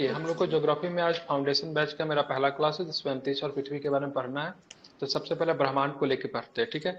देखिए हम लोग को ज्योग्राफी में आज फाउंडेशन बैच का मेरा पहला क्लास है जिसमें अंतरिक्ष और पृथ्वी के बारे में पढ़ना है। तो सबसे पहले ब्रह्मांड को लेकर पढ़ते हैं, ठीक है।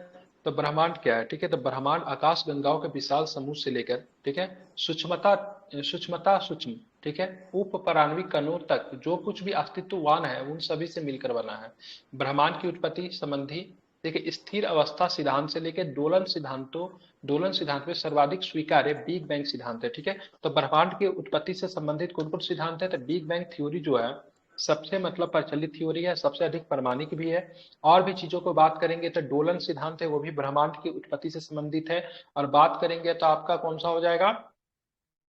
तो ब्रह्मांड क्या है, ठीक है। तो ब्रह्मांड आकाश गंगाओं के विशाल समूह से लेकर, ठीक है, सूक्ष्मता सूक्ष्मता सूक्ष्म, ठीक है, उप पराण्विक कणों तक जो कुछ भी अस्तित्ववान है उन सभी से मिलकर बना है। ब्रह्मांड की उत्पत्ति संबंधी, देखिए, स्थिर अवस्था सिद्धांत से लेकर दोलन सिद्धांत में सर्वाधिक स्वीकार्य बिग बैंग सिद्धांत है, ठीक है। तो ब्रह्मांड की उत्पत्ति से संबंधित कौन कौन सिद्धांत है, तो बिग बैंग थ्योरी जो है सबसे मतलब प्रचलित थ्योरी है, सबसे अधिक प्रमाणिक भी है। और भी चीजों को बात करेंगे तो डोलन सिद्धांत है, वो भी ब्रह्मांड की उत्पत्ति से संबंधित है। और बात करेंगे तो आपका कौन सा हो जाएगा,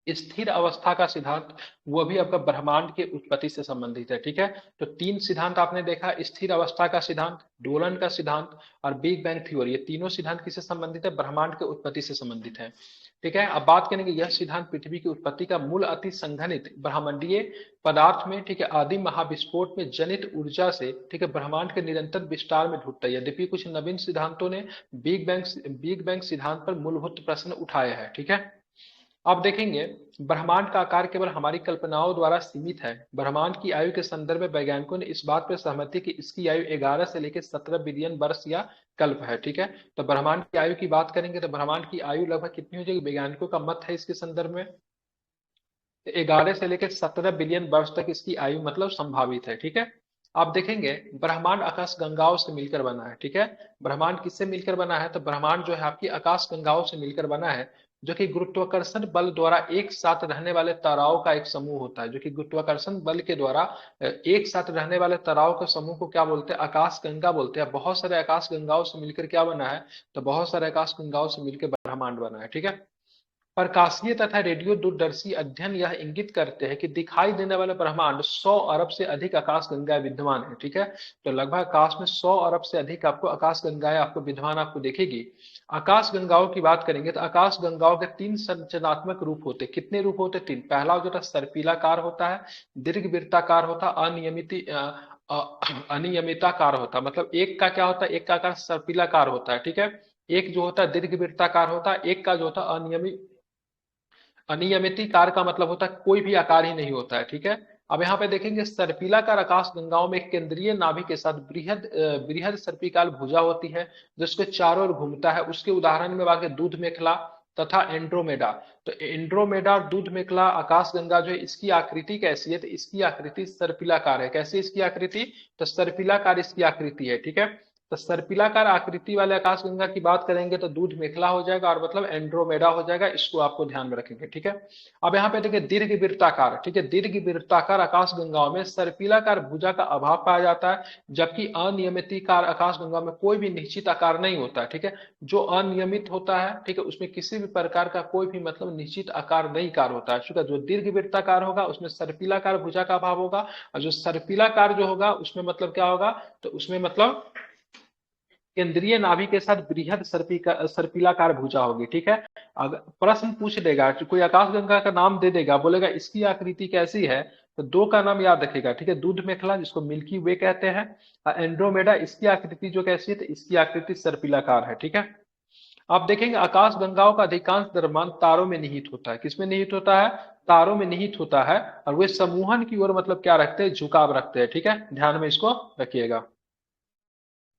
स्थिर अवस्था का सिद्धांत, वो भी आपका ब्रह्मांड के उत्पत्ति से संबंधित है, ठीक है। तो तीन सिद्धांत आपने देखा, स्थिर अवस्था का सिद्धांत, डोलन का सिद्धांत और बिग बैंग थ्योरी। ये तीनों सिद्धांत किससे संबंधित है, ब्रह्मांड के उत्पत्ति से संबंधित है, ठीक है। अब बात करेंगे यह सिद्धांत पृथ्वी की उत्पत्ति का मूल अति संघनित ब्रह्मांडीय पदार्थ में, ठीक है, आदि महाविस्फोट में जनित ऊर्जा से, ठीक है, ब्रह्मांड के निरंतर विस्तार में ढूंढता है। यद्यपि कुछ नवीन सिद्धांतों ने बिग बैंग सिद्धांत पर मूलभूत प्रश्न उठाए हैं, ठीक है। अब देखेंगे ब्रह्मांड का आकार केवल हमारी कल्पनाओं द्वारा सीमित है। ब्रह्मांड की आयु के संदर्भ में वैज्ञानिकों ने इस बात पर सहमति कि इसकी आयु 11 से लेकर 17 बिलियन वर्ष या कल्प है, ठीक है। तो ब्रह्मांड की आयु की बात करेंगे तो ब्रह्मांड की आयु लगभग कितनी हो जाएगी, वैज्ञानिकों का मत है इसके संदर्भ में 11 से लेकर 17 बिलियन वर्ष तक इसकी आयु मतलब संभावित है, ठीक है। आप देखेंगे ब्रह्मांड आकाश गंगाओं से मिलकर बना है, ठीक है। ब्रह्मांड किससे मिलकर बना है, तो ब्रह्मांड जो है आपकी आकाश गंगाओं से मिलकर बना है, जो कि गुरुत्वाकर्षण बल द्वारा एक साथ रहने वाले ताराओं का एक समूह होता है। जो कि गुरुत्वाकर्षण बल के द्वारा एक साथ रहने वाले ताराओं के समूह को क्या बोलते हैं, आकाश गंगा बोलते हैं। बहुत सारे आकाश गंगाओं से मिलकर क्या बना है, तो बहुत सारे आकाश गंगाओं से मिलकर ब्रह्मांड बना है, ठीक है। प्रकाशीय तथा रेडियो दूरदर्शी अध्ययन यह इंगित करते हैं कि दिखाई देने वाले ब्रह्मांड 100 अरब से अधिक आकाश गंगाएं विद्यमान है, ठीक है। तो लगभग आकाश में 100 अरब से अधिक आपको आकाश गंगाएं आपको विद्यमान आपको देखेगी। आकाश गंगाओं की बात करेंगे तो आकाश गंगाओं के तीन संरचनात्मक रूप होते, कितने रूप होते, तीन। पहला जो होता है सर्पिलाकार होता है, दीर्घवृत्ताकार होता, अनियमिताकार होता। मतलब एक का क्या होता है, एक का आकार सर्पिलाकार होता है, ठीक है। एक जो होता है दीर्घवृत्ताकार होता है, एक का जो होता है अनियमितीकार का मतलब होता है कोई भी आकार ही नहीं होता है, ठीक है। अब यहाँ पे देखेंगे सर्पिलाकार आकाश गंगाओं में केंद्रीय नाभि के साथ बृहद सर्पिकाल भुजा होती है जिसके चारों ओर घूमता है। उसके उदाहरण में बाकी दूध मेखला तथा एंड्रोमेडा। तो एंड्रोमेडा और दूध मेखला आकाश गंगा जो है इसकी आकृति कैसी है, तो इसकी आकृति सर्पिलाकार है। कैसी इसकी आकृति, तो सर्पिलाकार इसकी आकृति है, ठीक है। तो सर्पिलाकार आकृति वाले आकाश गंगा की बात करेंगे तो दूध मेखला हो जाएगा और मतलब एंड्रोमेडा हो जाएगा। इसको आपको ध्यान में रखेंगे, ठीक है। अब यहाँ पे देखिए दीर्घवृत्ताकार, ठीक है, दीर्घवृत्ताकार आकाश गंगाओं में सर्पिलाकार भुजा का अभाव पाया जाता है, जबकि अनियमितीकार आकाश गंगा में कोई भी निश्चित आकार नहीं होता है, ठीक है। जो अनियमित होता है, ठीक है, उसमें किसी भी प्रकार का कोई भी मतलब निश्चित आकार नहीं कार होता है। जो दीर्घवृत्ताकार होगा उसमें सर्पिलाकार भुजा का अभाव होगा, और जो सर्पिलाकार जो होगा उसमें मतलब क्या होगा, तो उसमें मतलब केंद्रीय नाभि के साथ बृहद सर्पिलाकार भुजा होगी, ठीक है। अगर प्रश्न पूछ देगा, कोई आकाश गंगा का नाम दे देगा, बोलेगा इसकी आकृति कैसी है, तो दो का नाम याद रखेगा, ठीक है। दूध मेखला जिसको मिल्की वे कहते हैं, एंड्रोमेडा इसकी आकृति जो कैसी है, तो इसकी आकृति सर्पिलाकार है, ठीक है। आप देखेंगे आकाश गंगाओं का अधिकांश द्रव्यमान तारों में निहित होता है। किसमें निहित होता है, तारों में निहित होता है। और वे समूहन की ओर मतलब क्या रखते हैं, झुकाव रखते हैं, ठीक है। ध्यान में इसको रखिएगा।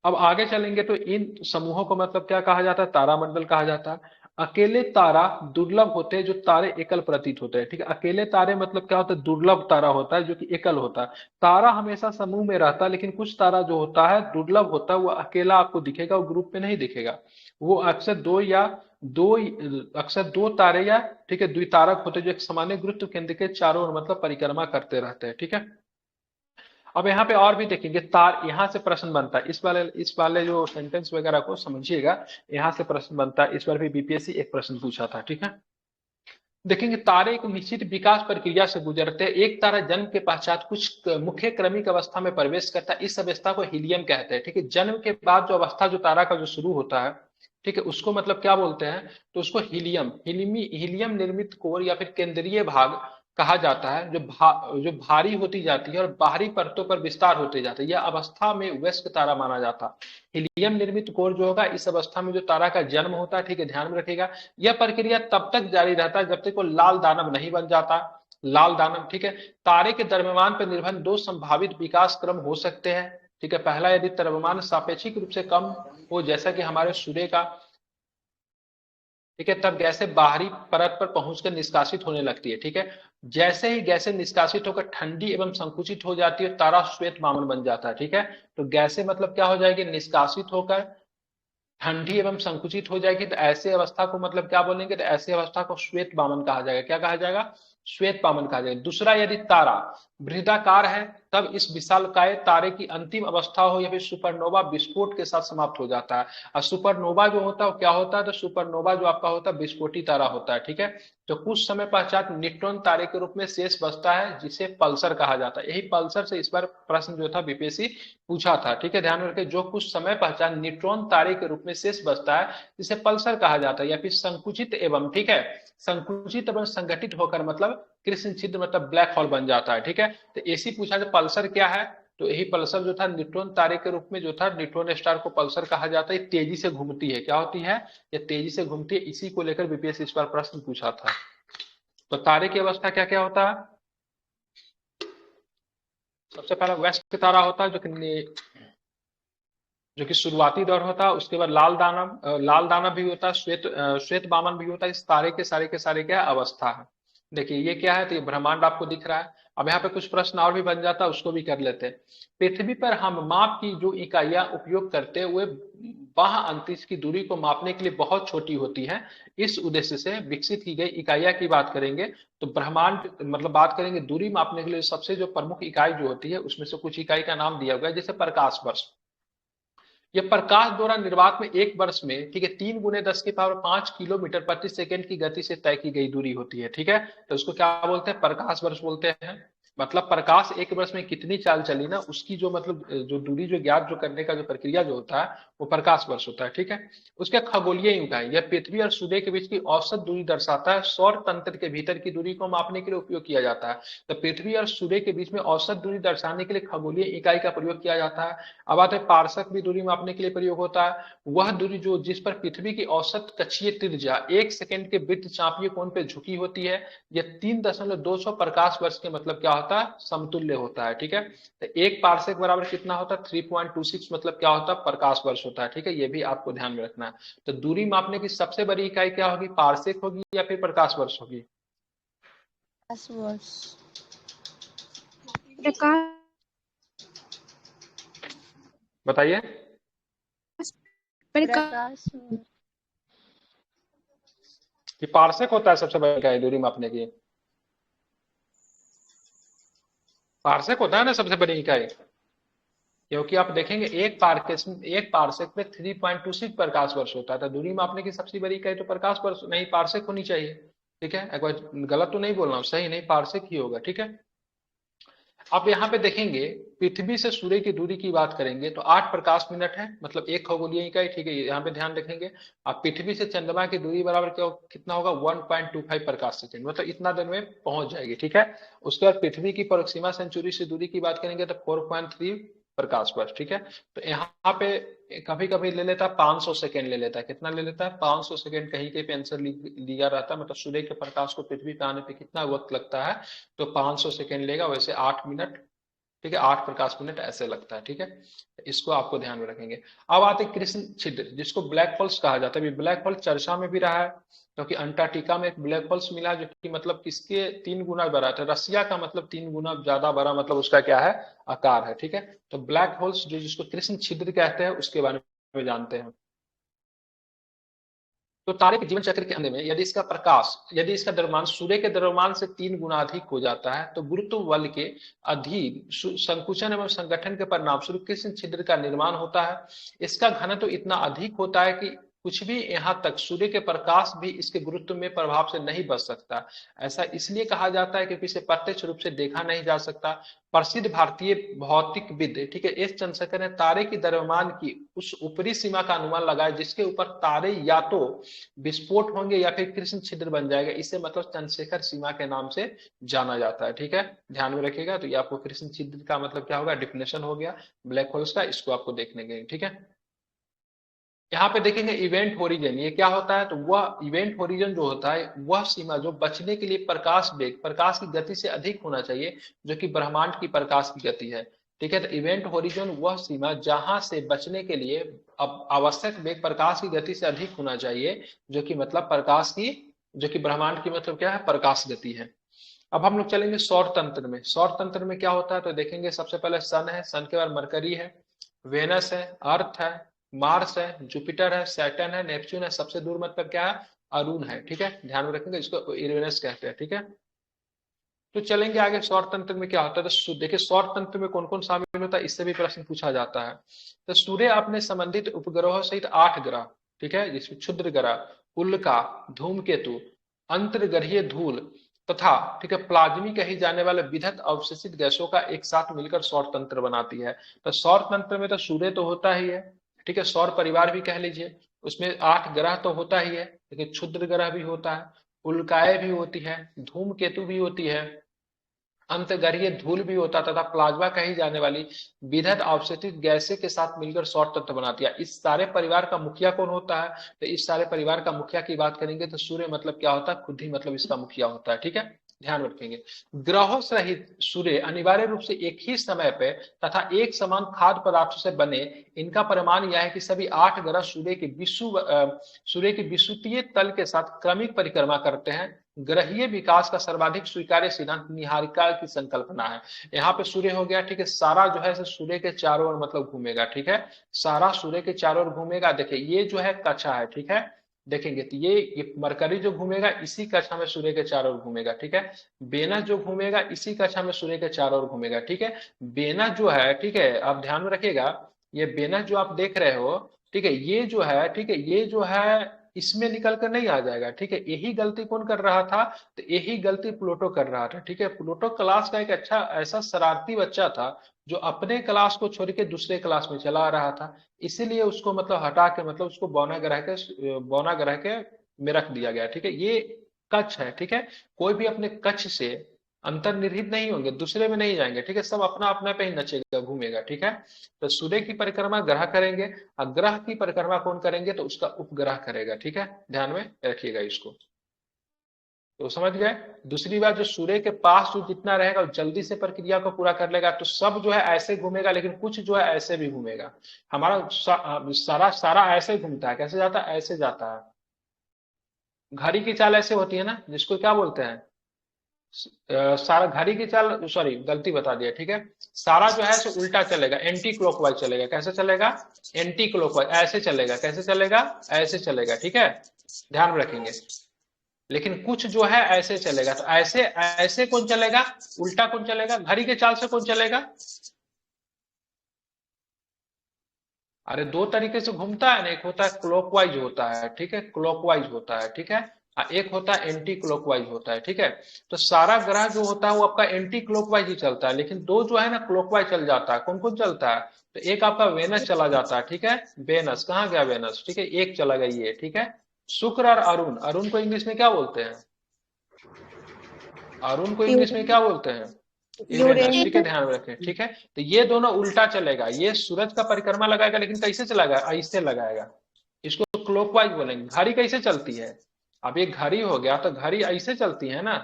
अब आगे चलेंगे तो इन समूहों को मतलब क्या कहा जाता है, तारामंडल कहा जाता है। अकेले तारा दुर्लभ होते हैं जो तारे एकल प्रतीत होते हैं, ठीक है। अकेले तारे मतलब क्या होता है, दुर्लभ तारा होता है जो कि एकल होता है। तारा हमेशा समूह में रहता है, लेकिन कुछ तारा जो होता है दुर्लभ होता है, वो अकेला आपको दिखेगा, वो ग्रुप में नहीं दिखेगा। वो अक्सर दो तारे या, ठीक है, द्वितारक होते हैं जो एक सामान्य गुरुत्व केंद्र के चारों ओर मतलब परिक्रमा करते रहते हैं, ठीक है। अब यहाँ पे और भी देखेंगे तार, यहाँ से प्रश्न बनता है। इस वाले जो सेंटेंस वगैरह को समझिएगा, यहाँ से प्रश्न बनता है। इस बार भी बीपीएससी एक प्रश्न पूछा था, ठीक है। देखेंगे तारे एक निश्चित विकास प्रक्रिया से गुजरते हैं। एक तारा जन्म के पश्चात कुछ मुख्य क्रमिक अवस्था में प्रवेश करता है, इस अवस्था को हीलियम कहते हैं, ठीक है। जन्म के बाद जो अवस्था जो तारा का जो शुरू होता है, ठीक है, उसको मतलब क्या बोलते हैं, तो उसको हीलियम निर्मित कोर या फिर केंद्रीय भाग कहा जाता है, जो भारी होती जाती है और बाहरी परतों पर विस्तार होते जाते हैं। यह अवस्था में वयस्क तारा माना जाता है। हीलियम निर्मित कोर जो होगा इस अवस्था में जो तारा का जन्म होता है, ठीक है, ध्यान में रखिएगा। यह प्रक्रिया तब तक जारी रहता है जब तक वो लाल दानव नहीं बन जाता। लाल दानव, ठीक है। तारे के द्रव्यमान पर निर्भर दो संभावित विकास क्रम हो सकते हैं, ठीक है। पहला, यदि द्रव्यमान सापेक्षिक रूप से कम हो, जैसा कि हमारे सूर्य का, ठीक है, तब गैसें बाहरी परत पर पहुंचकर निष्कासित होने लगती है, ठीक है। जैसे ही गैसें निष्कासित होकर ठंडी एवं संकुचित हो जाती है, तारा श्वेत वामन बन जाता है, ठीक है। तो गैसें मतलब क्या हो जाएगी, निष्कासित होकर ठंडी एवं संकुचित हो जाएगी, तो ऐसे अवस्था को मतलब क्या बोलेंगे, तो ऐसे अवस्था को श्वेत वामन कहा जाएगा। क्या कहा जाएगा, श्वेत वामन कहा जाएगा। दूसरा, यदि तारा बृहदाकार है, तब इस विशालकाय तारे की अंतिम अवस्था हो या फिर सुपरनोवा विस्फोट के साथ समाप्त हो जाता है। और सुपरनोवा जो होता है वो क्या होता है, तो सुपरनोवा जो आपका होता है विस्फोटी तारा होता है, ठीक है। तो कुछ समय पश्चात न्यूट्रॉन तारे के रूप में शेष बचता है, जिसे पल्सर कहा जाता है। यही पल्सर से इस बार प्रश्न जो था बीपीएससी पूछा था, ठीक है। ध्यान रखें, जो कुछ समय पश्चात न्यूट्रॉन तारे के रूप में शेष बचता है, जिसे पल्सर कहा जाता है, या फिर संकुचित एवं, ठीक है, संकुचित एवं संगठित होकर मतलब कृष्ण छिद्र मतलब ब्लैक होल बन जाता है, ठीक है। तो ऐसी पूछा जो पल्सर क्या है, तो यही पल्सर जो था न्यूट्रॉन तारे के रूप में जो था, न्यूट्रॉन स्टार को पल्सर कहा जाता है। तेजी से घूमती है, क्या होती है, ये तेजी से घूमती है। इसी को लेकर बीपीएससी इस बार प्रश्न पूछा था। तो तारे की अवस्था क्या क्या होता है, सबसे पहला व्यस्क तारा होता है, जो कि शुरुआती दौर होता है। उसके बाद लाल दानव भी होता है, श्वेत वामन भी होता है। इस तारे के सारे क्या अवस्था है। देखिए ये क्या है, तो ये ब्रह्मांड आपको दिख रहा है। अब यहाँ पे कुछ प्रश्न और भी बन जाता है, उसको भी कर लेते हैं। पृथ्वी पर हम माप की जो इकाइयां उपयोग करते हैं, वे बाह्य अंतरिक्ष की दूरी को मापने के लिए बहुत छोटी होती है। इस उद्देश्य से विकसित की गई इकाइयां की बात करेंगे, तो ब्रह्मांड मतलब बात करेंगे दूरी मापने के लिए सबसे जो प्रमुख इकाई जो होती है, उसमें से कुछ इकाई का नाम दिया हुआ है, जैसे प्रकाश वर्ष। ये प्रकाश द्वारा निर्वात में एक वर्ष में, ठीक है, 3 × 10⁵ किलोमीटर प्रति सेकंड की गति से तय की गई दूरी होती है, ठीक है। तो उसको क्या बोलते हैं, प्रकाश वर्ष बोलते हैं। मतलब प्रकाश एक वर्ष में कितनी चाल चली ना, उसकी जो मतलब जो दूरी जो ज्ञात जो करने का जो प्रक्रिया जो होता है, वो प्रकाश वर्ष होता है, ठीक है। उसके खगोलीय इकाई, यह पृथ्वी और सूर्य के बीच की औसत दूरी दर्शाता है। सौर तंत्र के भीतर की दूरी को मापने के लिए उपयोग किया जाता है। तो पृथ्वी और सूर्य के बीच में औसत दूरी दर्शाने के लिए खगोलीय इकाई का प्रयोग किया जाता है। अब आते हैं पार्सक भी दूरी मापने के लिए प्रयोग होता है। वह दूरी जो जिस पर पृथ्वी की औसत कक्षीय त्रिज्या 1 सेकंड के वृत्त चापीय कोण पे झुकी होती है, यह 3.200 प्रकाश वर्ष के मतलब क्या होता है, समतुल्य होता है, ठीक है। तो एक पार्सक बराबर कितना होता है, 3.26 मतलब क्या होता है, प्रकाश वर्ष होता है, ठीक है। ये भी आपको ध्यान में रखना है। तो दूरी मापने की सबसे बड़ी इकाई क्या होगी, पार्सक होगी या फिर प्रकाश वर्ष होगी, प्रकाश बताइए। प्रकाश कि पार्सक होता है सबसे बड़ी इकाई दूरी मापने की, पार्सक होता है ना सबसे बड़ी इकाई। क्योंकि आप देखेंगे एक पार्सेक में 3.26 प्रकाश वर्ष होता है। तो दूरी मापने की सबसे बड़ी इकाई तो प्रकाश वर्ष नहीं, पार्सेक होनी चाहिए, ठीक है। एक बार गलत तो नहीं बोल रहा हूँ, सही नहीं, पार्सेक ही होगा, ठीक है। आप यहाँ पे देखेंगे पृथ्वी से सूर्य की दूरी की बात करेंगे तो 8 प्रकाश मिनट है, मतलब एक खगोलीय इकाई, ठीक है। यहाँ पे ध्यान रखेंगे। आप पृथ्वी से चंद्रमा की दूरी बराबर क्या कितना होगा, 1.25 प्रकाश सेकंड, मतलब इतना देर में पहुंच जाएगी, ठीक है। उसके बाद पृथ्वी की प्रोक्सिमा सेंचुरी से दूरी की बात करेंगे तो 4.3 प्रकाश वर्ष, ठीक है। तो यहाँ पे कभी कभी ले लेता है 500 सेकेंड ले लेता है, कितना ले लेता है, 500 सेकेंड कहीं के पे आंसर लिया रहता है। मतलब सूर्य के प्रकाश को पृथ्वी पे आने पे कितना वक्त लगता है, तो 500 सेकेंड लेगा। वैसे 8 मिनट, ठीक है, 8 प्रकाश मिनट ऐसे लगता है, ठीक है। इसको आपको ध्यान में रखेंगे। अब आते कृष्ण छिद्र, जिसको ब्लैक होल्स कहा जाता है। ब्लैक होल चर्चा में भी रहा है, क्योंकि अंटार्कटिका में एक ब्लैक होल्स मिला, जो कि मतलब किसके 3 गुना बड़ा था, रसिया का मतलब 3 गुना ज्यादा बड़ा, मतलब उसका क्या है, आकार है, ठीक है। तो ब्लैक होल्स जो जिसको कृष्ण छिद्र कहते हैं, उसके बारे में जानते हैं। तो तारे के जीवन चक्र के अंत में यदि इसका द्रव्यमान सूर्य के द्रव्यमान से 3 गुना अधिक हो जाता है, तो गुरुत्व बल के अधीन संकुचन एवं संगठन के परिणाम स्वरूप कृष्ण छिद्र का निर्माण होता है। इसका घनत्व इतना अधिक होता है कि कुछ भी यहाँ तक सूर्य के प्रकाश भी इसके गुरुत्व में प्रभाव से नहीं बच सकता। ऐसा इसलिए कहा जाता है क्योंकि इसे प्रत्यक्ष रूप से देखा नहीं जा सकता। प्रसिद्ध भारतीय भौतिकविद, ठीक है, एस चंद्रशेखर ने तारे की द्रव्यमान की उस ऊपरी सीमा का अनुमान लगाया, जिसके ऊपर तारे या तो विस्फोट होंगे या फिर कृष्ण छिद्र बन जाएगा। इसे मतलब चंद्रशेखर सीमा के नाम से जाना जाता है, ठीक है। ध्यान में रखिएगा। तो ये आपको कृष्ण छिद्र का मतलब क्या होगा, डिफिनेशन हो गया ब्लैक होल्स का, इसको आपको देखने के, ठीक है। यहाँ पे देखेंगे इवेंट होरिजन, ये क्या होता है, तो वह इवेंट होरिजन जो होता है वह सीमा जो बचने के लिए प्रकाश वेग, प्रकाश की गति से अधिक होना चाहिए, जो कि ब्रह्मांड की प्रकाश की गति है। ठीक है, तो इवेंट होरिजन वह सीमा जहां से बचने के लिए अब आवश्यक वेग प्रकाश की गति से अधिक होना चाहिए, जो कि मतलब प्रकाश की, जो कि ब्रह्मांड की मतलब क्या है, प्रकाश गति है। अब हम लोग चलेंगे सौर तंत्र में। सौर तंत्र में क्या होता है, तो देखेंगे सबसे पहले सन है, सन के बाद मरकरी है, वेनस है, अर्थ है, मार्स है, जुपिटर है, सैटर्न है, नेपच्यून है, सबसे दूर मतलब क्या है, अरुण है। ठीक है, ध्यान में रखेंगे, इसको यूरेनस कहते हैं। ठीक है, तो चलेंगे आगे सौर तंत्र में क्या होता है। तो देखिए सौर तंत्र में कौन कौन शामिल होता है, इससे भी प्रश्न पूछा जाता है। तो सूर्य अपने संबंधित उपग्रहों सहित 8 ग्रह, ठीक है, जिसमें क्षुद्र ग्रह, उल्का, धूमकेतु, अंतर्ग्रहीय धूल तथा, ठीक है, प्लाज्मी कही जाने वाले विधत अवशोषित गैसों का एक साथ मिलकर सौर तंत्र बनाती है। तो सौर तंत्र में तो सूर्य तो होता ही है, ठीक है, सौर परिवार भी कह लीजिए, उसमें 8 ग्रह तो होता ही है, लेकिन क्षुद्र ग्रह भी होता है, उल्काएं भी होती है, धूमकेतु भी होती है, अंतर्गहीय धूल भी होता तथा प्लाज्मा कही जाने वाली विधत अवशोषित गैसें के साथ मिलकर सौर तंत्र बनाती है। इस सारे परिवार का मुखिया कौन होता है, तो इस सारे परिवार का मुखिया की बात करेंगे तो सूर्य मतलब क्या होता है, खुद ही मतलब इसका मुखिया होता है। ठीक है, ध्यान रखेंगे। ग्रहों सहित सूर्य अनिवार्य रूप से एक ही समय पे तथा एक समान खाद्य पदार्थों से बने, इनका प्रमाण यह है कि सभी 8 ग्रह सूर्य की विषुवतीय तल के साथ क्रमिक परिक्रमा करते हैं। ग्रहीय विकास का सर्वाधिक स्वीकार्य सिद्धांत निहारिका की संकल्पना है। यहाँ पे सूर्य हो गया, ठीक है, सारा जो है सूर्य के चारों ओर मतलब घूमेगा। ठीक है, सारा सूर्य के चारों ओर घूमेगा। देखिए ये जो है कक्षा है, ठीक है, देखेंगे तो ये मरकरी जो घूमेगा इसी कक्षा में सूर्य के चारों ओर घूमेगा। ठीक है, वेनस जो घूमेगा इसी कक्षा में सूर्य के चारों ओर घूमेगा। ठीक है, वेनस जो है, ठीक है, आप ध्यान में रखिएगा, ये वेनस जो आप देख रहे हो, ठीक है, ये जो है, ठीक है, ये जो है इसमें निकल कर नहीं आ जाएगा। ठीक है, यही गलती कौन कर रहा था, तो यही गलती प्लूटो कर रहा था। ठीक है, प्लूटो क्लास का एक अच्छा ऐसा शरारती बच्चा था जो अपने क्लास को छोड़ के दूसरे क्लास में चला आ रहा था, इसीलिए उसको मतलब हटा के मतलब उसको बौना ग्रह के में रख दिया गया। ठीक है, ये कक्ष है। ठीक है, कोई भी अपने कक्ष से अंतर्निहित नहीं होंगे, दूसरे में नहीं जाएंगे। ठीक है, सब अपना अपना पे ही नचेगा घूमेगा। ठीक है, तो सूर्य की परिक्रमा ग्रह करेंगे और ग्रह की परिक्रमा कौन करेंगे, तो उसका उपग्रह करेगा। ठीक है, ध्यान में रखिएगा इसको, तो समझ गए। दूसरी बात, जो सूर्य के पास जो जितना रहेगा जल्दी से प्रक्रिया को पूरा कर लेगा, तो सब जो है ऐसे घूमेगा, लेकिन कुछ जो है ऐसे भी घूमेगा। हमारा सारा सारा ऐसे घूमता है, कैसे जाता है, ऐसे जाता है। घड़ी की चाल ऐसे होती है ना, जिसको क्या बोलते हैं, सारा घड़ी की चाल, सॉरी गलती बता दिया। ठीक है, सारा जो है सो उल्टा चलेगा, एंटी क्लॉकवाइज चलेगा। कैसे चलेगा, एंटी क्लॉकवाइज, ऐसे चलेगा। कैसे चलेगा, ऐसे चलेगा। ठीक है, ध्यान में रखेंगे। लेकिन कुछ जो है ऐसे चलेगा, तो ऐसे ऐसे कौन चलेगा, उल्टा कौन चलेगा, घड़ी के चाल से कौन चलेगा। अरे दो तरीके से घूमता है ना, एक होता है क्लॉकवाइज होता है, ठीक है, क्लॉकवाइज होता है। ठीक है, एक होता है एंटी क्लॉकवाइज होता है। ठीक है, तो सारा ग्रह जो होता है वो आपका एंटी क्लॉकवाइज ही चलता है, लेकिन दो जो है ना क्लॉकवाइज चल जाता है। कौन कौन चलता है, तो एक आपका वेनस चला जाता है। ठीक है, वेनस कहाँ गया वेनस, ठीक है, एक चला गया ये। ठीक है, शुक्र और अरुण, अरुण को इंग्लिश में क्या बोलते हैं, अरुण को इंग्लिश में क्या बोलते हैं, यूरेनस। ठीक है, यूरेनस। ध्यान में रखें। ठीक है, तो ये दोनों उल्टा चलेगा, ये सूरज का परिक्रमा लगाएगा, लेकिन कैसे चलाएगा, ऐसे लगाएगा, इसको क्लॉकवाइज बोलेंगे। घड़ी कैसे चलती है, अब ये घड़ी हो गया, तो घड़ी ऐसे चलती है ना,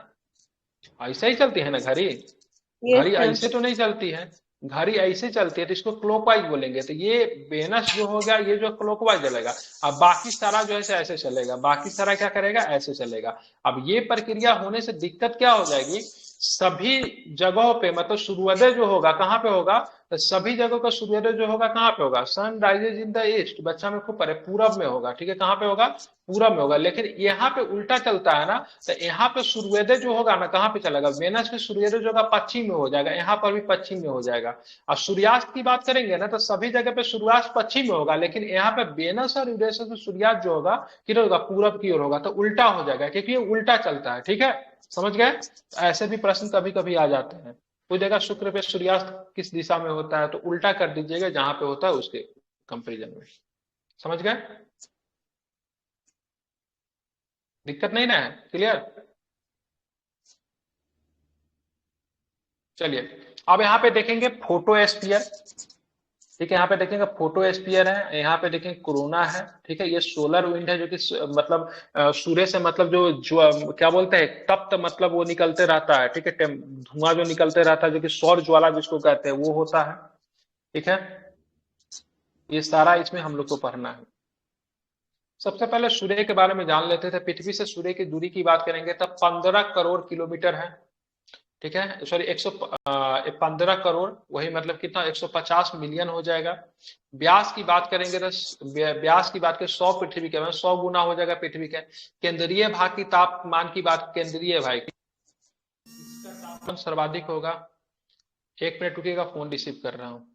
ऐसे ही चलती है ना घड़ी, यस घड़ी सर। ऐसे तो नहीं चलती है, घड़ी ऐसे चलती है, तो इसको क्लॉकवाइज बोलेंगे। तो ये वेनस जो हो गया, ये जो क्लॉकवाइज चलेगा। अब बाकी सारा जो है ऐसे चलेगा, बाकी सारा क्या करेगा, ऐसे चलेगा। अब ये प्रक्रिया होने से दिक्कत क्या हो जाएगी, सभी जगहों पे मतलब सूर्योदय जो होगा कहाँ पे होगा, तो सभी जगहों का सूर्योदय जो होगा कहाँ पे होगा, sun rises in the east, बच्चा में खूब पढ़े, पूरब में होगा। ठीक है, कहाँ पे होगा, पूरब में होगा। लेकिन यहाँ पे उल्टा चलता है ना, तो यहाँ पे सूर्योदय जो होगा ना कहाँ पे चलेगा, वेनस पे सूर्योदय जो होगा पश्चिम में हो जाएगा, यहाँ पर भी पश्चिम में हो जाएगा। और सूर्यास्त की बात करेंगे ना, तो सभी जगह पे सूर्यास्त पश्चिम में होगा, लेकिन यहाँ पे वेनस और यूरेनस में सूर्यास्त जो होगा किधर होगा, पूरब की ओर होगा, तो उल्टा हो जाएगा, क्योंकि ये उल्टा चलता है। ठीक है, समझ गए। ऐसे भी प्रश्न कभी कभी आ जाते हैं, कोई जगह शुक्र पे सूर्यास्त किस दिशा में होता है, तो उल्टा कर दीजिएगा जहां पे होता है उसके कंपेरिजन में। समझ गए, दिक्कत नहीं ना है, क्लियर। चलिए अब यहाँ पे देखेंगे फोटोस्फीयर। ठीक है, यहाँ पे देखेंगे फोटोस्फीयर है, यहाँ पे देखेंगे कोरोना है। ठीक है, ये सोलर विंड है जो कि मतलब सूर्य से मतलब जो क्या बोलते हैं तप्त मतलब वो निकलते रहता है। ठीक है, धुआं जो निकलते रहता है जो कि सौर ज्वाला जिसको कहते हैं वो होता है। ठीक है, ये सारा इसमें हम लोग को पढ़ना है। सबसे पहले सूर्य के बारे में जान लेते थे। पृथ्वी से सूर्य की दूरी की बात करेंगे तब 15 करोड़ किलोमीटर है। ठीक है, सॉरी 115 करोड़, वही मतलब कितना 150 मिलियन हो जाएगा। व्यास की बात करेंगे तो व्यास की बात करें 100 पृथ्वी के 100 गुना हो जाएगा पृथ्वी के। केंद्रीय भाग की तापमान की बात, केंद्रीय भाग इसका तापमान सर्वाधिक होगा। 1 मिनट रुकिएगा, फोन रिसीव कर रहा हूँ।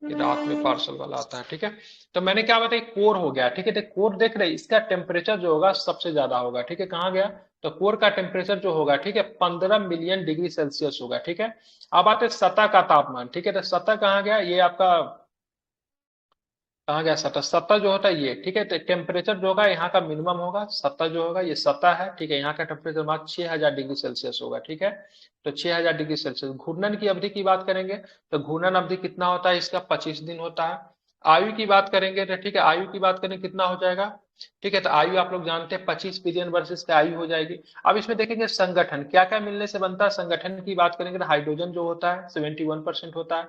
ये रात में पार्सल वाला आता है। ठीक है, तो मैंने क्या बताया, कोर हो गया। ठीक है, तो कोर देख रहे हैं, इसका टेम्परेचर जो होगा सबसे ज्यादा होगा। ठीक है, कहाँ गया, तो कोर का टेम्परेचर जो होगा, ठीक है, 15 मिलियन डिग्री सेल्सियस होगा। ठीक है, अब आते हैं सतह का तापमान। ठीक है, तो सतह कहाँ गया, ये आपका कहाँ गया सतह, सतह जो होता है ये। ठीक है, तो टेम्परेचर जो होगा यहाँ का मिनिमम होगा, सतह जो होगा ये सतह है। ठीक है, यहाँ का टेम्परेचर मात्र 6000 डिग्री सेल्सियस होगा। ठीक है, तो 6000 डिग्री सेल्सियस। घूर्णन की अवधि की बात करेंगे तो घूर्णन अवधि कितना होता है इसका, 25 दिन होता है। आयु की बात करेंगे तो ठीक है, आयु की बात करें कितना हो जाएगा। ठीक है, तो आयु आप लोग जानते हैं 25 बिलियन वर्षेस की आयु हो जाएगी। अब इसमें देखेंगे संगठन क्या क्या मिलने से बनता है। संगठन की बात करेंगे तो हाइड्रोजन जो होता है 71% होता है।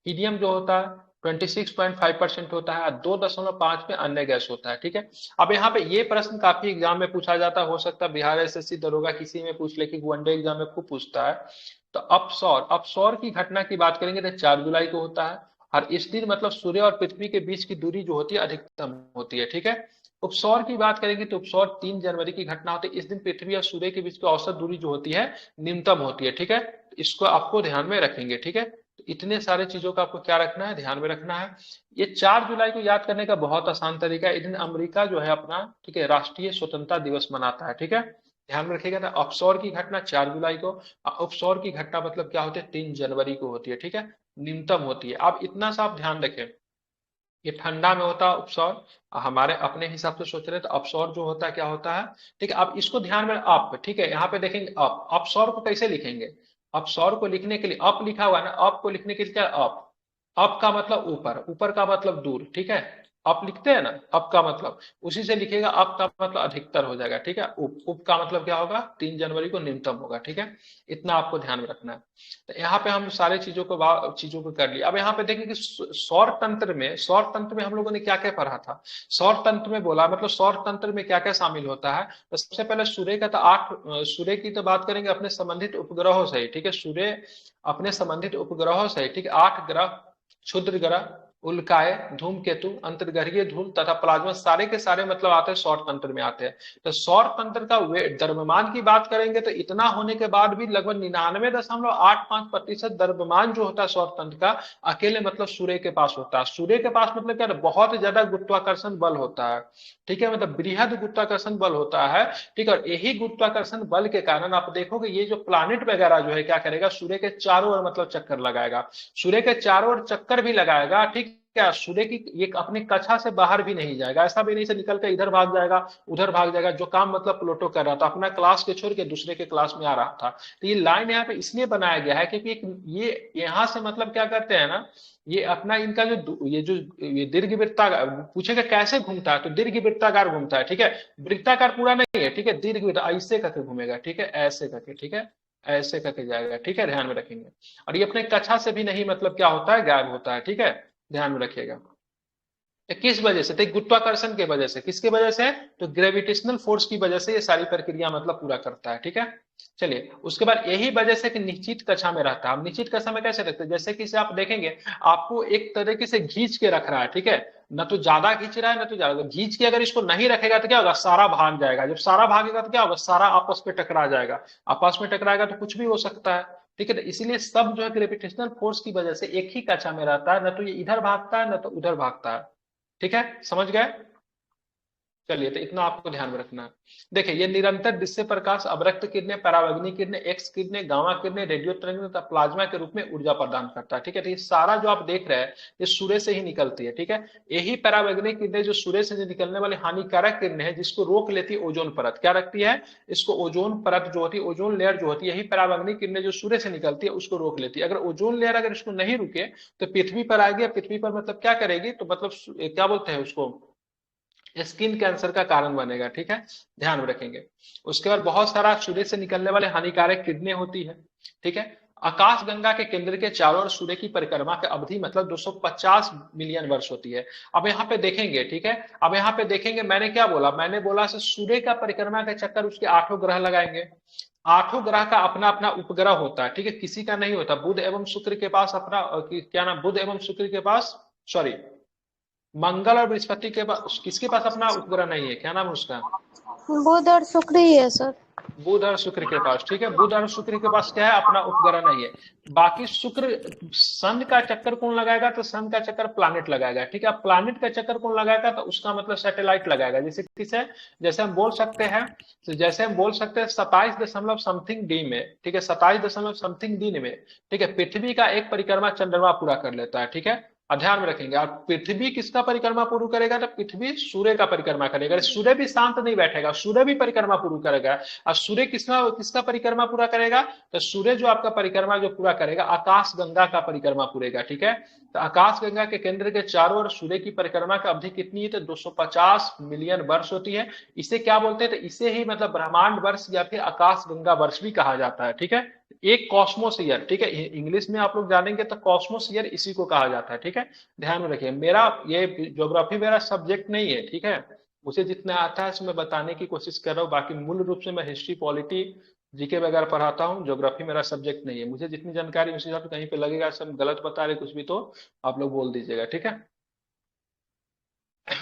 हीलियम जो होता है 26.5% होता है। 2.5 में अन्य गैस होता है। ठीक है, अब यहाँ पे ये प्रश्न काफी एग्जाम में पूछा जाता है, हो सकता है बिहार एसएससी दरोगा किसी में पूछ ले, कि वनडे एग्जाम में खूब पूछता है। तो अपसौर, अपसौर की घटना की बात करेंगे तो 4 जुलाई को होता है। और इस दिन मतलब सूर्य और पृथ्वी के बीच की दूरी जो होती है अधिकतम होती है। ठीक है, उपसौर की बात करेंगे तो उपसौर 3 जनवरी की घटना होती है। इस दिन पृथ्वी और सूर्य के बीच की औसत दूरी जो होती है न्यूनतम होती है। ठीक है, इसको आपको ध्यान में रखेंगे। ठीक है, तो इतने सारे चीजों का आपको क्या रखना है, ध्यान में रखना है। ये 4 जुलाई को याद करने का बहुत आसान तरीका है। इस दिन अमेरिका जो है अपना, ठीक है, राष्ट्रीय स्वतंत्रता दिवस मनाता है। ठीक है, ध्यान में रखिएगा ना, अपसौर की घटना 4 जुलाई को, उपसौर की घटना मतलब क्या होती है 3 जनवरी को होती है। ठीक है, न्यूनतम होती है। अब इतना सा आप ध्यान रखें, ये ठंडा में होता है उपसौर। हमारे अपने हिसाब से सोच रहे हैं तो अपसौर जो होता है क्या होता है। ठीक है, अब इसको ध्यान में अप, ठीक है, यहाँ पे देखेंगे अप, अपसौर को कैसे लिखेंगे। अपसौर को लिखने के लिए अप लिखा हुआ है ना, अप को लिखने के लिए क्या अप, अप का मतलब ऊपर, ऊपर का मतलब दूर। ठीक है, अप लिखते हैं ना, अप का मतलब उसी से लिखेगा, अप का मतलब अधिकतर हो जाएगा। ठीक है, उप, उप का मतलब क्या होगा, 3 जनवरी को न्यूनतम होगा। ठीक है, इतना आपको ध्यान में रखना है। तो यहाँ पे हम सारे चीजों को कर लिया। अब यहाँ पे देखें कि सौर तंत्र में हम लोगों ने क्या क्या पढ़ा था। सौर तंत्र में बोला मतलब सौर तंत्र में क्या क्या शामिल होता है। तो सबसे पहले सूर्य का तो सूर्य की तो बात करेंगे अपने संबंधित उपग्रहों से ही। ठीक है, सूर्य अपने संबंधित उपग्रहों से ही, ठीक है, 8 ग्रह, क्षुद्र ग्रह, उल्काएं, धूमकेतु, अंतर्ग्रहीय धूल तथा प्लाज्मा सारे के सारे मतलब आते हैं सौर तंत्र में आते हैं। तो सौर तंत्र का द्रव्यमान की बात करेंगे तो इतना होने के बाद भी लगभग 99.85% द्रव्यमान जो होता है सौर तंत्र का अकेले मतलब सूर्य के पास होता है। सूर्य के पास मतलब क्या, बहुत ज्यादा गुरुत्वाकर्षण बल होता है। ठीक है, मतलब बृहद गुरुत्वाकर्षण बल होता है। ठीक है, और यही गुरुत्वाकर्षण बल के कारण आप देखोगे ये जो प्लानिट वगैरह जो है क्या करेगा, सूर्य के चारों ओर मतलब चक्कर लगाएगा। सूर्य के चारों ओर चक्कर भी लगाएगा। ठीक, क्या सूर्य की ये अपनी कक्षा से बाहर भी नहीं जाएगा, ऐसा भी नहीं से निकल कर इधर भाग जाएगा उधर भाग जाएगा, जो काम मतलब प्लूटो कर रहा था, अपना क्लास के छोड़ के दूसरे के क्लास में आ रहा था। तो ये लाइन यहाँ पे इसलिए बनाया गया है क्योंकि ये यहाँ से मतलब क्या करते हैं ना, ये अपना इनका ये दीर्घ वृत्ताकार पूछेगा कैसे घूमता है, तो दीर्घ वृत्ताकार घूमता है। ठीक है, वृत्ताकार पूरा नहीं है। ठीक है, दीर्घ ऐसे करके घूमेगा। ठीक है, ऐसे करके, ठीक है, ऐसे करके जाएगा। ठीक है, ध्यान में रखेंगे। और ये अपने कक्षा से भी नहीं मतलब क्या होता है, गायब होता है। ठीक है, ध्यान में रखिएगा। ये किस वजह से, तो गुरुत्वाकर्षण के वजह से, किसके वजह से, तो ग्रेविटेशनल फोर्स की वजह से ये सारी प्रक्रिया मतलब पूरा करता है। ठीक है, चलिए उसके बाद यही वजह से कि निश्चित कक्षा में रहता है। हम निश्चित कक्षा में कैसे रखते हैं, जैसे कि इसे आप देखेंगे आपको एक तरीके से खींच के रख रहा है। ठीक है, न तो ज्यादा खींच रहा है न तो ज्यादा, खींच के अगर इसको नहीं रखेगा तो क्या होगा, सारा भाग जाएगा। जब सारा भागेगा तो क्या होगा, सारा आपस में टकरा जाएगा। आपस में टकराएगा तो कुछ भी हो सकता है। ठीक है, तो इसीलिए सब जो है ग्रेविटेशनल फोर्स की वजह से एक ही कक्षा में रहता है, न तो ये इधर भागता है न तो उधर भागता है। ठीक है, समझ गए। चलिए, तो इतना आपको ध्यान में रखना है। देखिए, ये निरंतर दृश्य प्रकाश, अवरक्त किरणें, परावैंगनी किरणें, एक्स किरणें, गामा किरणें, रेडियो तरंग तथा प्लाज्मा के रूप में ऊर्जा प्रदान करता है। ठीक है, तो ये सारा जो आप देख रहे हैं ये सूर्य से ही निकलती है। ठीक है, यही परावैंगनी किरणें जो सूर्य से निकलने वाली हानिकारक किरणें हैं, जिसको रोक लेती है ओजोन परत, क्या रखती है इसको, ओजोन परत जो होती है, ओजोन लेयर जो होती है, यही परावैंगनी किरणें जो सूर्य से निकलती है उसको रोक लेती है। अगर ओजोन लेयर अगर इसको नहीं रुके तो पृथ्वी पर आएगी, पृथ्वी पर मतलब क्या करेगी, तो मतलब क्या बोलते हैं उसको, स्किन कैंसर का कारण बनेगा। ठीक है, ध्यान में रखेंगे। उसके बाद बहुत सारा सूर्य से निकलने वाले हानिकारक किरणें होती है। ठीक है, आकाश गंगा के केंद्र के चारों ओर सूर्य की परिक्रमा की अवधि मतलब 250 मिलियन वर्ष होती है। अब यहाँ पे देखेंगे, ठीक है, अब यहाँ पे देखेंगे, मैंने क्या बोला, मैंने बोला सूर्य का परिक्रमा के चक्कर उसके 8 ग्रह लगाएंगे। 8 ग्रह का अपना अपना उपग्रह होता है। ठीक है, किसी का नहीं होता। बुध एवं शुक्र के पास अपना क्या नाम, बुध एवं शुक्र के पास, सॉरी, मंगल और बृहस्पति के पास, किसके पास अपना उपग्रह नहीं है, क्या नाम है उसका, बुध और शुक्र ही है सर। बुध और शुक्र के पास। ठीक है, बुध और शुक्र के पास क्या है, अपना उपग्रह नहीं है। बाकी शुक्र, सन का चक्कर कौन लगाएगा, तो सन का चक्कर प्लानिट लगाएगा। ठीक है, प्लानिट का चक्कर कौन लगाएगा, तो उसका मतलब सैटेलाइट लगाएगा। जैसे किसे, जैसे हम बोल सकते हैं, तो जैसे हम बोल सकते हैं 27 दशमलव समथिंग डी में, ठीक है, 27 दशमलव समथिंग दिन में, ठीक है, पृथ्वी का एक परिक्रमा चंद्रमा पूरा कर लेता है। ठीक है, और ध्यान में रखेंगे, और पृथ्वी किसका परिक्रमा पूरा करेगा, तो पृथ्वी सूर्य का परिक्रमा करेगा। सूर्य भी शांत नहीं बैठेगा, सूर्य भी परिक्रमा पूरा करेगा। और सूर्य किसका किसका परिक्रमा पूरा करेगा, तो सूर्य जो आपका परिक्रमा जो पूरा करेगा, आकाश गंगा का परिक्रमा पूरेगा। ठीक है, तो आकाश गंगा के केंद्र के चारों ओर सूर्य की परिक्रमा की अवधि कितनी है, तो 250 मिलियन वर्ष होती है। इसे क्या बोलते हैं, तो इसे ही मतलब ब्रह्मांड वर्ष या फिर आकाश गंगा वर्ष भी कहा जाता है। ठीक है, एक कॉस्मोस ईयर। ठीक है, इंग्लिश में आप लोग जानेंगे तो कॉस्मोस ईयर इसी को कहा जाता है। ठीक है, ध्यान में रखिए, मेरा ये ज्योग्राफी मेरा सब्जेक्ट नहीं है। ठीक है, मुझे जितना आता है उसमें बताने की कोशिश कर रहा हूँ। बाकी मूल रूप से मैं हिस्ट्री, पॉलिटी, जीके वगैरह पढ़ाता हूँ। ज्योग्राफी मेरा सब्जेक्ट नहीं है। मुझे जितनी जानकारी उसी हिसाब से, कहीं पे लगेगा सब गलत बता रहे कुछ भी तो आप लोग बोल दीजिएगा। ठीक है,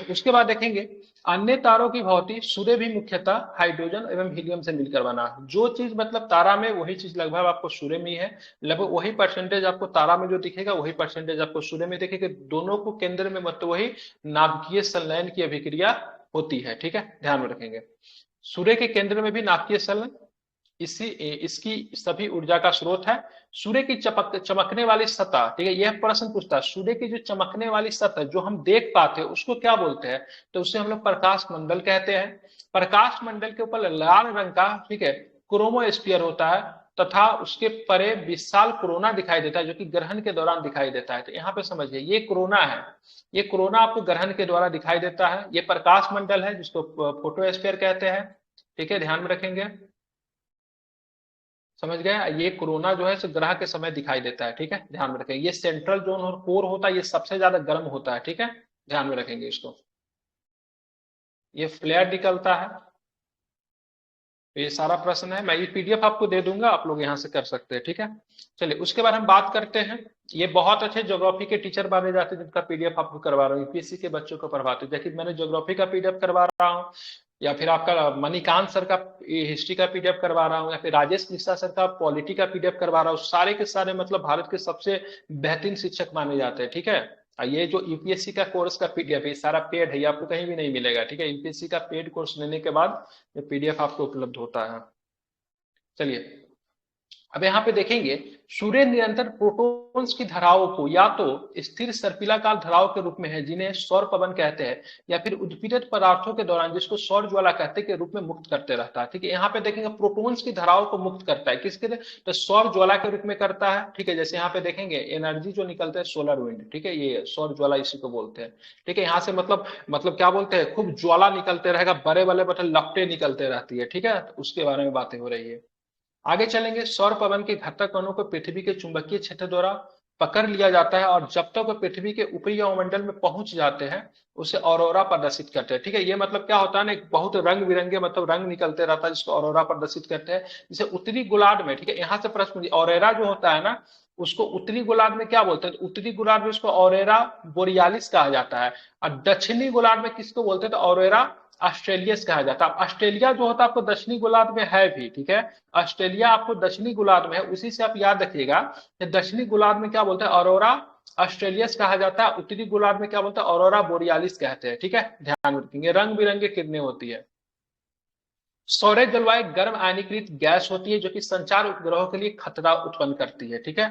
उसके बाद देखेंगे अन्य तारों की भौतिक, सूर्य भी मुख्यतः हाइड्रोजन एवं हीलियम से मिलकर बना। जो चीज मतलब तारा में, वही चीज लगभग आपको सूर्य में ही है। लगभग वही परसेंटेज आपको तारा में जो दिखेगा, वही परसेंटेज आपको सूर्य में दिखेगा। दोनों को केंद्र में मतलब वही नाभिकीय संलयन की अभिक्रिया होती है। ठीक है, ध्यान में रखेंगे, सूर्य के केंद्र में भी नाभिकीय संलयन इसी इसकी सभी ऊर्जा का स्रोत है। सूर्य की चमकने वाली सतह, ठीक है, यह प्रश्न पूछता है, सूर्य की जो चमकने वाली सतह जो हम देख पाते हैं उसको क्या बोलते हैं, तो उसे हम लोग प्रकाश मंडल कहते हैं। प्रकाश मंडल के ऊपर लाल रंग का, ठीक है, क्रोमोस्फीयर होता है, तथा उसके परे विशाल कोरोना दिखाई देता है, जो कि ग्रहण के दौरान दिखाई देता है। तो यहाँ पे समझिए, ये कोरोना है, ये कोरोना आपको ग्रहण के द्वारा दिखाई देता है। ये प्रकाश मंडल है जिसको फोटोस्फीयर कहते हैं। ठीक है, ध्यान में रखेंगे, समझ गए, ये कोरोना जो है ग्रह के समय दिखाई देता है। ठीक है, ध्यान में रखेंगे, ये सेंट्रल जोन और कोर होता है, ये सबसे ज्यादा गर्म होता है। ठीक है, ध्यान में रखेंगे इसको, ये फ्लेयर निकलता है। तो ये सारा प्रश्न है, मैं ये पीडीएफ आपको दे दूंगा, आप लोग यहाँ से कर सकते हैं। ठीक है, चलिए उसके बाद हम बात करते हैं। ये बहुत अच्छे ज्योग्राफी के टीचर माने जाते हैं जिनका पीडीएफ आपको करवा रहा हूँ, यूपीएससी के बच्चों को पढ़वाते हैं। जैसे मैंने ज्योग्राफी का पीडीएफ करवा रहा हूँ, या फिर आपका मणिकांत सर का हिस्ट्री का पीडीएफ करवा रहा हूँ, या फिर राजेश मिश्रा सर का पॉलिटी का पीडीएफ करवा रहा हूँ। सारे के सारे मतलब भारत के सबसे बेहतरीन शिक्षक माने जाते हैं। ठीक है, ये जो यूपीएससी का कोर्स का पीडीएफ है, सारा पेड है, ये आपको कहीं भी नहीं मिलेगा। ठीक है, यूपीएससी का पेड कोर्स लेने के बाद ये पीडीएफ आपको उपलब्ध होता है। चलिए, अब यहाँ पे देखेंगे, सूर्य निरंतर प्रोटॉन्स की धाराओं को या तो स्थिर सर्पिलाकार धाराओं के रूप में है, जिन्हें सौर पवन कहते हैं, या फिर उत्पीड़ित पदार्थों के दौरान, जिसको सौर ज्वाला कहते हैं, के रूप में मुक्त करते रहता है। ठीक है, यहाँ पे देखेंगे प्रोटॉन्स की धाराओं को मुक्त करता है, किसके लिए, तो सौर ज्वाला के रूप में करता है। ठीक है, जैसे यहाँ पे देखेंगे एनर्जी जो निकलता है सोलर विंड, ठीक है, ये सौर ज्वाला इसी को बोलते हैं। ठीक है, यहाँ से मतलब क्या बोलते हैं, खूब ज्वाला निकलते रहेगा, बड़े बड़े मतलब लपटे निकलते रहती है। ठीक है, तो उसके बारे में बातें हो रही है। आगे चलेंगे, सौर पवन के घटक कणों को पृथ्वी के चुंबकीय क्षेत्र द्वारा पकड़ लिया जाता है, और जब तक वो पृथ्वी के ऊपरी वायुमंडल में पहुंच जाते हैं उसे ऑरोरा प्रदर्शित करते हैं। ठीक है, ये मतलब क्या होता है ना, बहुत रंग बिरंगे मतलब रंग निकलते रहता है, जिसको ऑरोरा प्रदर्शित करते हैं। जैसे उत्तरी गोलार्ध में, ठीक है, यहाँ से प्रश्न, ऑरेरा जो होता है ना, उसको उत्तरी गोलार्ध में क्या बोलते हैं, उत्तरी गोलार्ध में उसको ऑरेरा बोरियालिस कहा जाता है, और दक्षिणी गोलार्ध में किसको बोलते हैं, तो ऑरेरा ऑस्ट्रेलियस कहा जाता है। ऑस्ट्रेलिया जो होता है आपको दक्षिणी गोलार्ध में है भी। ठीक है, ऑस्ट्रेलिया आपको दक्षिणी गोलार्ध में है, उसी से आप याद रखिएगा कि दक्षिणी गोलार्ध में क्या बोलते हैं, ऑरोरा ऑस्ट्रेलियस कहा जाता है। उत्तरी गोलार्ध में क्या बोलते हैं, ऑरोरा बोरियालिस कहते हैं, ठीक है, ध्यान रखेंगे। रंग बिरंगे किरणें होती है। सौर जलवायु गर्म आयनीकृत गैस होती है जो कि संचार उपग्रहों के लिए खतरा उत्पन्न करती है, ठीक है।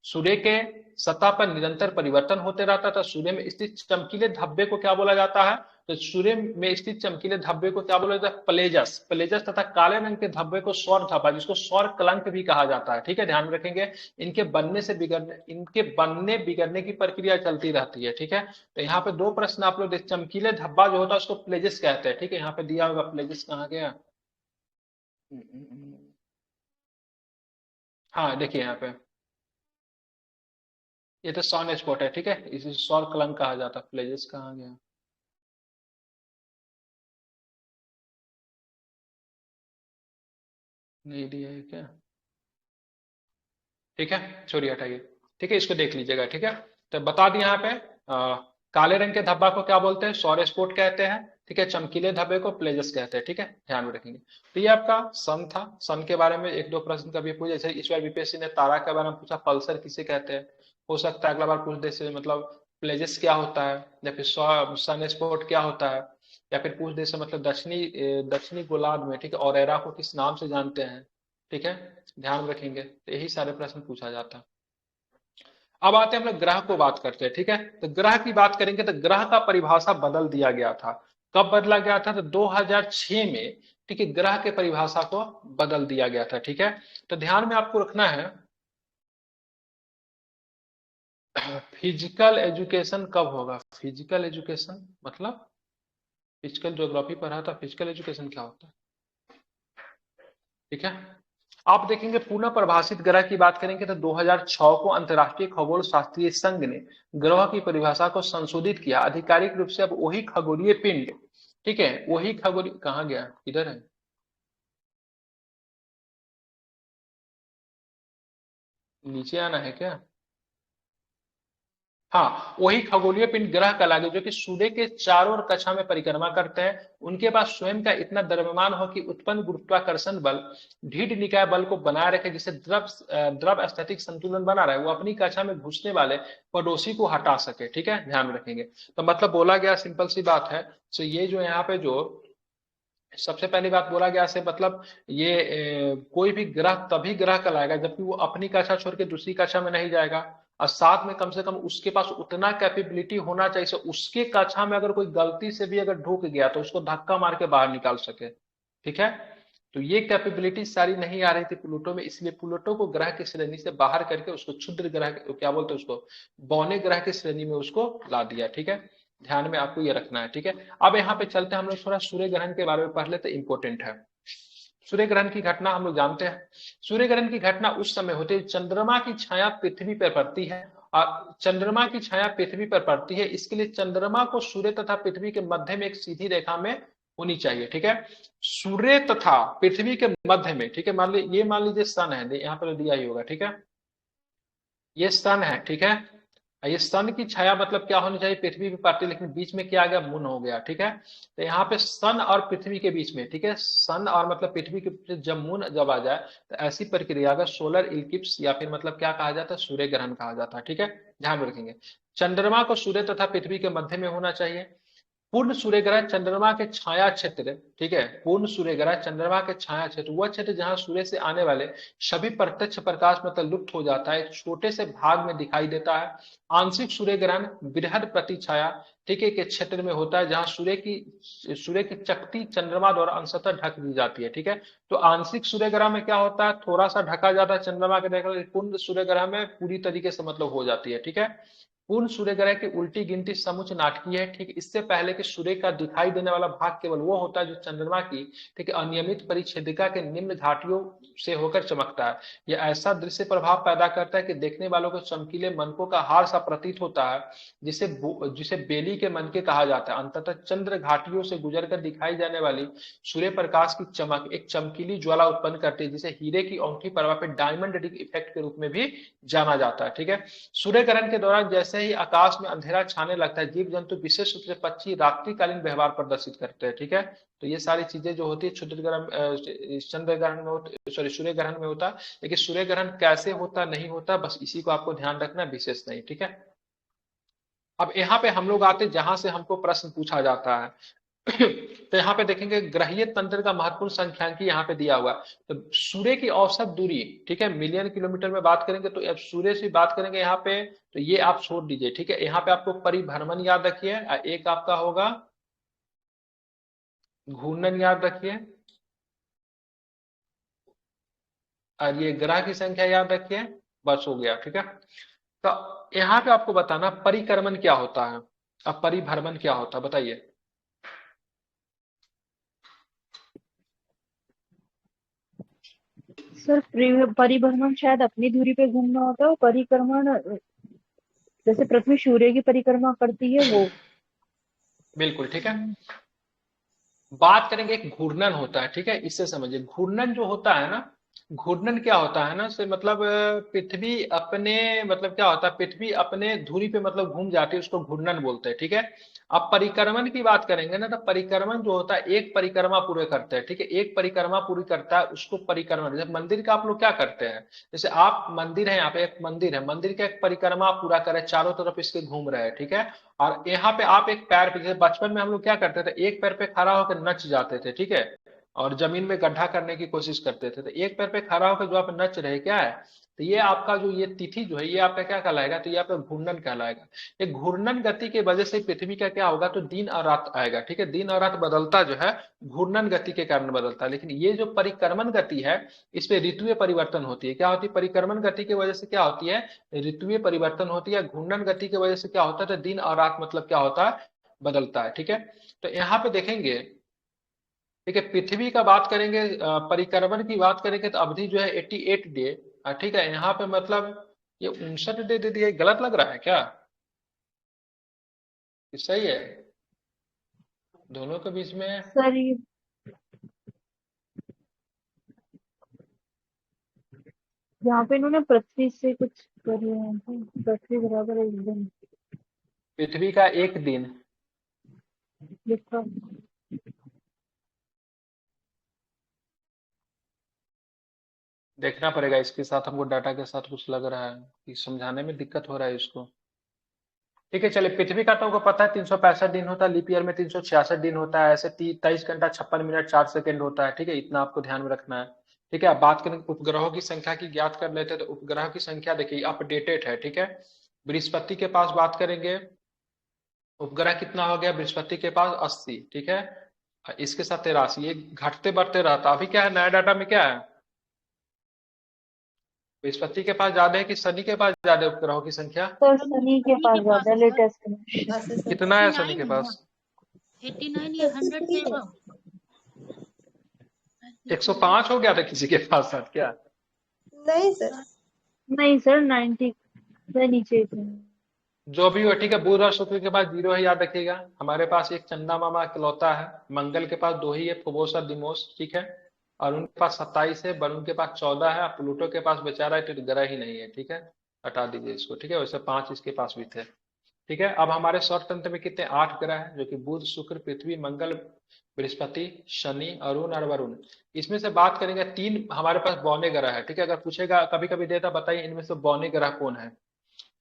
सूर्य के सतह पर निरंतर परिवर्तन होते रहता था। सूर्य में स्थित चमकीले धब्बे को क्या बोला जाता है, तो सूर्य में स्थित चमकीले धब्बे को क्या बोला जाता है, प्लेजस। प्लेजस तथा काले रंग के धब्बे को सौर धब्बा, जिसको सौर कलंक भी कहा जाता है, ठीक है, ध्यान रखेंगे। इनके बनने बिगड़ने की प्रक्रिया चलती रहती है, ठीक है। तो यहाँ पे दो प्रश्न आप लोग चमकीले धब्बा जो होता है उसको प्लेजस कहते हैं, ठीक है। यहाँ पे दिया होगा प्लेजस कहाँ गया। हाँ देखिए यहाँ पे, ये तो सन स्पॉट है, ठीक है, इसे सौर कलंक कहा जाता है। प्लेजेस कहाँ गया, नहीं दिया है क्या, ठीक है, छोड़िए हटाइए। ठीक है, इसको देख लीजिएगा, ठीक है। तो बता दिए यहाँ पे काले रंग के धब्बा को क्या बोलते हैं, सौर स्पॉट कहते हैं, ठीक है। चमकीले धब्बे को प्लेजस कहते हैं, ठीक है, ध्यान में रखेंगे। तो ये आपका सन था। सन के बारे में एक दो प्रश्न कभी पूछे, जैसे इस बार बीपीएससी ने तारा के बारे में पूछा, पल्सर किसे कहते हैं। हो सकता है अगला बार पूछ दे से मतलब प्लेजस क्या होता है, या फिर सन स्पॉट क्या होता है, या फिर पूछ दे से मतलब दक्षिणी गोलार्ध में, ठीक है, ऑरेरा को किस नाम से जानते हैं, ठीक है, ध्यान रखेंगे। तो यही सारे प्रश्न पूछा जाता है। अब आते हैं हम लोग ग्रह को बात करते हैं, ठीक है। तो ग्रह की बात करेंगे तो ग्रह का परिभाषा बदल दिया गया था। कब बदला गया था, तो 2006 में, ठीक है, ग्रह के परिभाषा को बदल दिया गया था, ठीक है। तो ध्यान में आपको रखना है, फिजिकल एजुकेशन कब होगा, फिजिकल एजुकेशन मतलब फिजिकल ज्योग्राफी पढ़ा था, फिजिकल एजुकेशन क्या होता है, ठीक है। आप देखेंगे पुनः परिभाषित ग्रह की बात करेंगे तो 2006 को अंतरराष्ट्रीय खगोल शास्त्रीय संघ ने ग्रह की परिभाषा को संशोधित किया। आधिकारिक रूप से अब वही खगोलीय पिंड, ठीक है, वही खगोलीय, कहाँ गया, इधर है, नीचे आना है क्या। हाँ, वही खगोलीय पिंड ग्रह कहलाते जो कि सूर्य के चारों ओर कक्षा में परिक्रमा करते हैं। उनके पास स्वयं का इतना द्रव्यमान हो कि उत्पन्न गुरुत्वाकर्षण बल ढीठ निकाय बल को बनाए रखे, जिससे द्रव स्थैतिक संतुलन बना रहे, वो अपनी कक्षा में घुसने वाले पड़ोसी को हटा सके, ठीक है, ध्यान में रखेंगे। तो मतलब बोला गया, सिंपल सी बात है। तो ये जो यहाँ पे जो सबसे पहली बात बोला गया से मतलब ये कोई भी ग्रह तभी ग्रह कहलाएगा जबकि वो अपनी कक्षा छोड़ के दूसरी कक्षा में नहीं जाएगा, और साथ में कम से कम उसके पास उतना कैपेबिलिटी होना चाहिए से उसके कक्षा में अगर कोई गलती से भी अगर ढुक गया तो उसको धक्का मार के बाहर निकाल सके, ठीक है। तो ये कैपेबिलिटी सारी नहीं आ रही थी प्लूटो में, इसलिए प्लूटो को ग्रह की श्रेणी से बाहर करके उसको क्षुद्र ग्रह, क्या बोलते हैं उसको, बौने ग्रह की श्रेणी में उसको ला दिया, ठीक है। ध्यान में आपको ये रखना है, ठीक है। अब यहाँ पे चलते हैं हम लोग थोड़ा सूर्य ग्रहण के बारे में पढ़ लेते, इंपॉर्टेंट है। सूर्य ग्रहण की घटना हम लोग जानते हैं। सूर्य ग्रहण की घटना उस समय होती है चंद्रमा की छाया पृथ्वी पर पड़ती है, और चंद्रमा की छाया पृथ्वी पर पड़ती है, इसके लिए चंद्रमा को सूर्य तथा पृथ्वी के मध्य में एक सीधी रेखा में होनी चाहिए, ठीक है। सूर्य तथा पृथ्वी के मध्य में, ठीक है, मान लीजिए सन है, यहाँ पर दिया ही होगा, ठीक है, ये सन है, ठीक है। ये सन की छाया मतलब क्या होनी चाहिए, पृथ्वी पे पड़ती है, लेकिन बीच में क्या आ गया, मून हो गया, ठीक है। तो यहाँ पे सन और पृथ्वी के बीच में, ठीक है, सन और मतलब पृथ्वी के बीच जब मून जब आ जाए तो ऐसी प्रक्रिया का सोलर इक्लिप्स या फिर मतलब क्या कहा जाता है, सूर्य ग्रहण कहा जाता है, ठीक है, ध्यान में रखेंगे। चंद्रमा को सूर्य तथा पृथ्वी के मध्य में होना चाहिए। पूर्ण सूर्य ग्रह चंद्रमा के छाया क्षेत्र, ठीक है, पूर्ण सूर्य ग्रह चंद्रमा के छाया क्षेत्र, वह क्षेत्र जहां सूर्य से आने वाले सभी प्रत्यक्ष प्रकाश मतलब लुप्त हो जाता है, एक छोटे से भाग में दिखाई देता है। आंशिक सूर्य ग्रहण बृहद प्रतिछाया, ठीक है, के क्षेत्र में होता है जहां सूर्य की चकती चंद्रमा द्वारा अंशतः ढक दी जाती है, ठीक है। तो आंशिक सूर्य ग्रह में क्या होता है, थोड़ा सा ढका जाता है चंद्रमा के देखा, पूर्ण सूर्य ग्रह में पूरी तरीके से मतलब हो जाती है, ठीक है। पूर्ण सूर्य ग्रह की उल्टी गिनती समुच नाटकीय है, ठीक, इससे पहले कि सूर्य का दिखाई देने वाला भाग केवल वो होता है जो चंद्रमा की, ठीक है, अनियमित परिच्छेदिका के निम्न घाटियों से होकर चमकता है। यह ऐसा दृश्य प्रभाव पैदा करता है कि देखने वालों को चमकीले मनकों का हार सा प्रतीत होता है, जिसे जिसे बेली के मनके कहा जाता है। अंततः चंद्र घाटियों से गुजरकर दिखाई जाने वाली सूर्य प्रकाश की चमक एक चमकीली ज्वाला उत्पन्न करती है, जिसे हीरे की औंठी परवा पे डायमंड रिंग इफेक्ट के रूप में भी जाना जाता है, ठीक है। सूर्य ग्रहण के दौरान जैसे ही आकाश में अंधेरा छाने लगता है, जीव जंतु विशेष रूप से पक्षी रात्रिकालीन व्यवहार प्रदर्शित करते हैं, ठीक है। तो ये सारी चीजें जो होती है क्षुद्र ग्रहण चंद्र ग्रहण में सॉरी सूर्य ग्रहण में होता है, लेकिन सूर्य ग्रहण कैसे होता नहीं होता बस इसी को आपको ध्यान रखना है, विशेष नहीं, ठीक है। अब यहाँ पे हम लोग आते जहां से हमको प्रश्न पूछा जाता है। तो यहाँ पे देखेंगे ग्रहीय तंत्र का महत्वपूर्ण संख्यांकी यहाँ पे दिया हुआ है। तो सूर्य की औसत दूरी, ठीक है, मिलियन किलोमीटर में बात करेंगे, तो अब सूर्य से बात करेंगे यहाँ पे, तो ये आप छोड़ दीजिए, ठीक है। यहाँ पे आपको परिभ्रमण याद रखिए, एक आपका होगा घूर्णन याद रखिए, और ये ग्रह की संख्या याद रखिए, बस हो गया, ठीक है। तो यहाँ पे आपको बताना परिक्रमण क्या होता है, अब परिभ्रमण क्या होता है बताइए। सर परिभ्रमण शायद अपनी दूरी पे घूमना होता है, और परिक्रमण जैसे पृथ्वी सूर्य की परिक्रमा करती है वो। बिल्कुल ठीक है। बात करेंगे एक घूर्णन होता है, ठीक है, इससे समझिए घूर्णन जो होता है ना, घूर्णन क्या होता है ना, से मतलब पृथ्वी अपने, मतलब क्या होता है, पृथ्वी अपने धुरी पे मतलब घूम जाती है, उसको घूर्णन बोलते हैं, ठीक है। अब परिक्रमण की बात करेंगे ना, तो परिक्रमण जो होता है एक परिक्रमा पूरे करते हैं, ठीक है, एक परिक्रमा पूरी करता है उसको परिक्रमण। जैसे मंदिर का आप लोग क्या करते हैं, जैसे आप मंदिर है, यहाँ पे एक मंदिर है, मंदिर का एक परिक्रमा आप पूरा करें, चारों तरफ इसके घूम रहे हैं, ठीक है। और यहाँ पे आप एक पैर पे, जैसे बचपन में हम लोग क्या करते थे, एक पैर पे खड़ा होकर नच जाते थे, ठीक है, और जमीन में गड्ढा करने की कोशिश करते थे, तो एक पैर पे खड़ा होकर जो आप नच रहे क्या है, तो ये आपका जो ये तिथि जो है ये आपका क्या कहलाएगा, तो ये आपका घूर्णन कहलाएगा। ये घूर्णन गति की वजह से पृथ्वी का क्या होगा, तो दिन और रात आएगा, ठीक है, दिन और रात बदलता जो है घूर्णन गति के कारण बदलता है। लेकिन ये जो परिक्रमण गति है, इसमें ऋतुएं परिवर्तन होती है, क्या होती है, परिक्रमण गति की वजह से क्या होती है, ऋतुएं परिवर्तन होती है। घूर्णन गति की वजह से क्या होता है, तो दिन और रात मतलब क्या होता है, बदलता है, ठीक है। तो यहाँ पे देखेंगे, ठीक है, पृथ्वी का बात करेंगे, परिक्रमण की बात करेंगे, तो अवधि जो है 88 डे, ठीक है। यहाँ पे मतलब ये 59 डे दे दिया, गलत लग रहा है क्या, ये सही है दोनों के बीच में। सर ये यहाँ पे इन्होंने पृथ्वी से कुछ कर लिया है, पृथ्वी बराबर एक दिन पृथ्वी का एक दिन, लिखा। देखना पड़ेगा इसके साथ, हमको डाटा के साथ कुछ लग रहा है कि समझाने में दिक्कत हो रहा है इसको। ठीक है चलिए, पृथ्वी का तो हमको पता है 365 दिन होता है, लीप ईयर में 366 दिन होता है, ऐसे 23 घंटा 56 मिनट 4 सेकंड होता है, ठीक है, इतना आपको ध्यान में रखना है। ठीक है, अब बात करें उपग्रहों की संख्या की, ज्ञात कर लेते हैं। तो उपग्रह की संख्या देखिए अपडेटेड है, ठीक है। बृहस्पति के पास बात करेंगे, उपग्रह कितना हो गया बृहस्पति के पास, 80, ठीक है। इसके साथ 83, ये घटते बढ़ते रहता, अभी क्या है नया डाटा में क्या है, बृहस्पति के पास ज्यादा है कि शनि के पास ज्यादा है उपग्रहों की संख्या, सर शनि के पास ज्यादा लेटेस्ट में। कितना है शनि के पास, 89 या 100 के above। 105 हो गया था किसी के पास साथ क्या, नहीं सर, नहीं सर 90 से नीचे थे। जो भी हो, ठीक है। बुध और शुक्र के पास 0 है, याद रखिएगा। हमारे पास एक चंदा मामा इकलौता है, मंगल के पास 2 ही है, फोबोस और दिमोस, ठीक है। और उनके पास 27 है, वरुण के पास 14 है, प्लूटो के पास बेचारा है, तो ग्रह ही नहीं है, ठीक है, हटा दीजिए इसको, ठीक है। वैसे 5 इसके पास भी थे, ठीक है। अब हमारे सौर तंत्र में कितने 8 ग्रह हैं, जो कि बुध शुक्र पृथ्वी मंगल बृहस्पति शनि अरुण और वरुण। इसमें से बात करेंगे 3 हमारे पास बौने ग्रह है, ठीक है। अगर पूछेगा कभी कभी देता, बताइए इनमें से बौने ग्रह कौन है,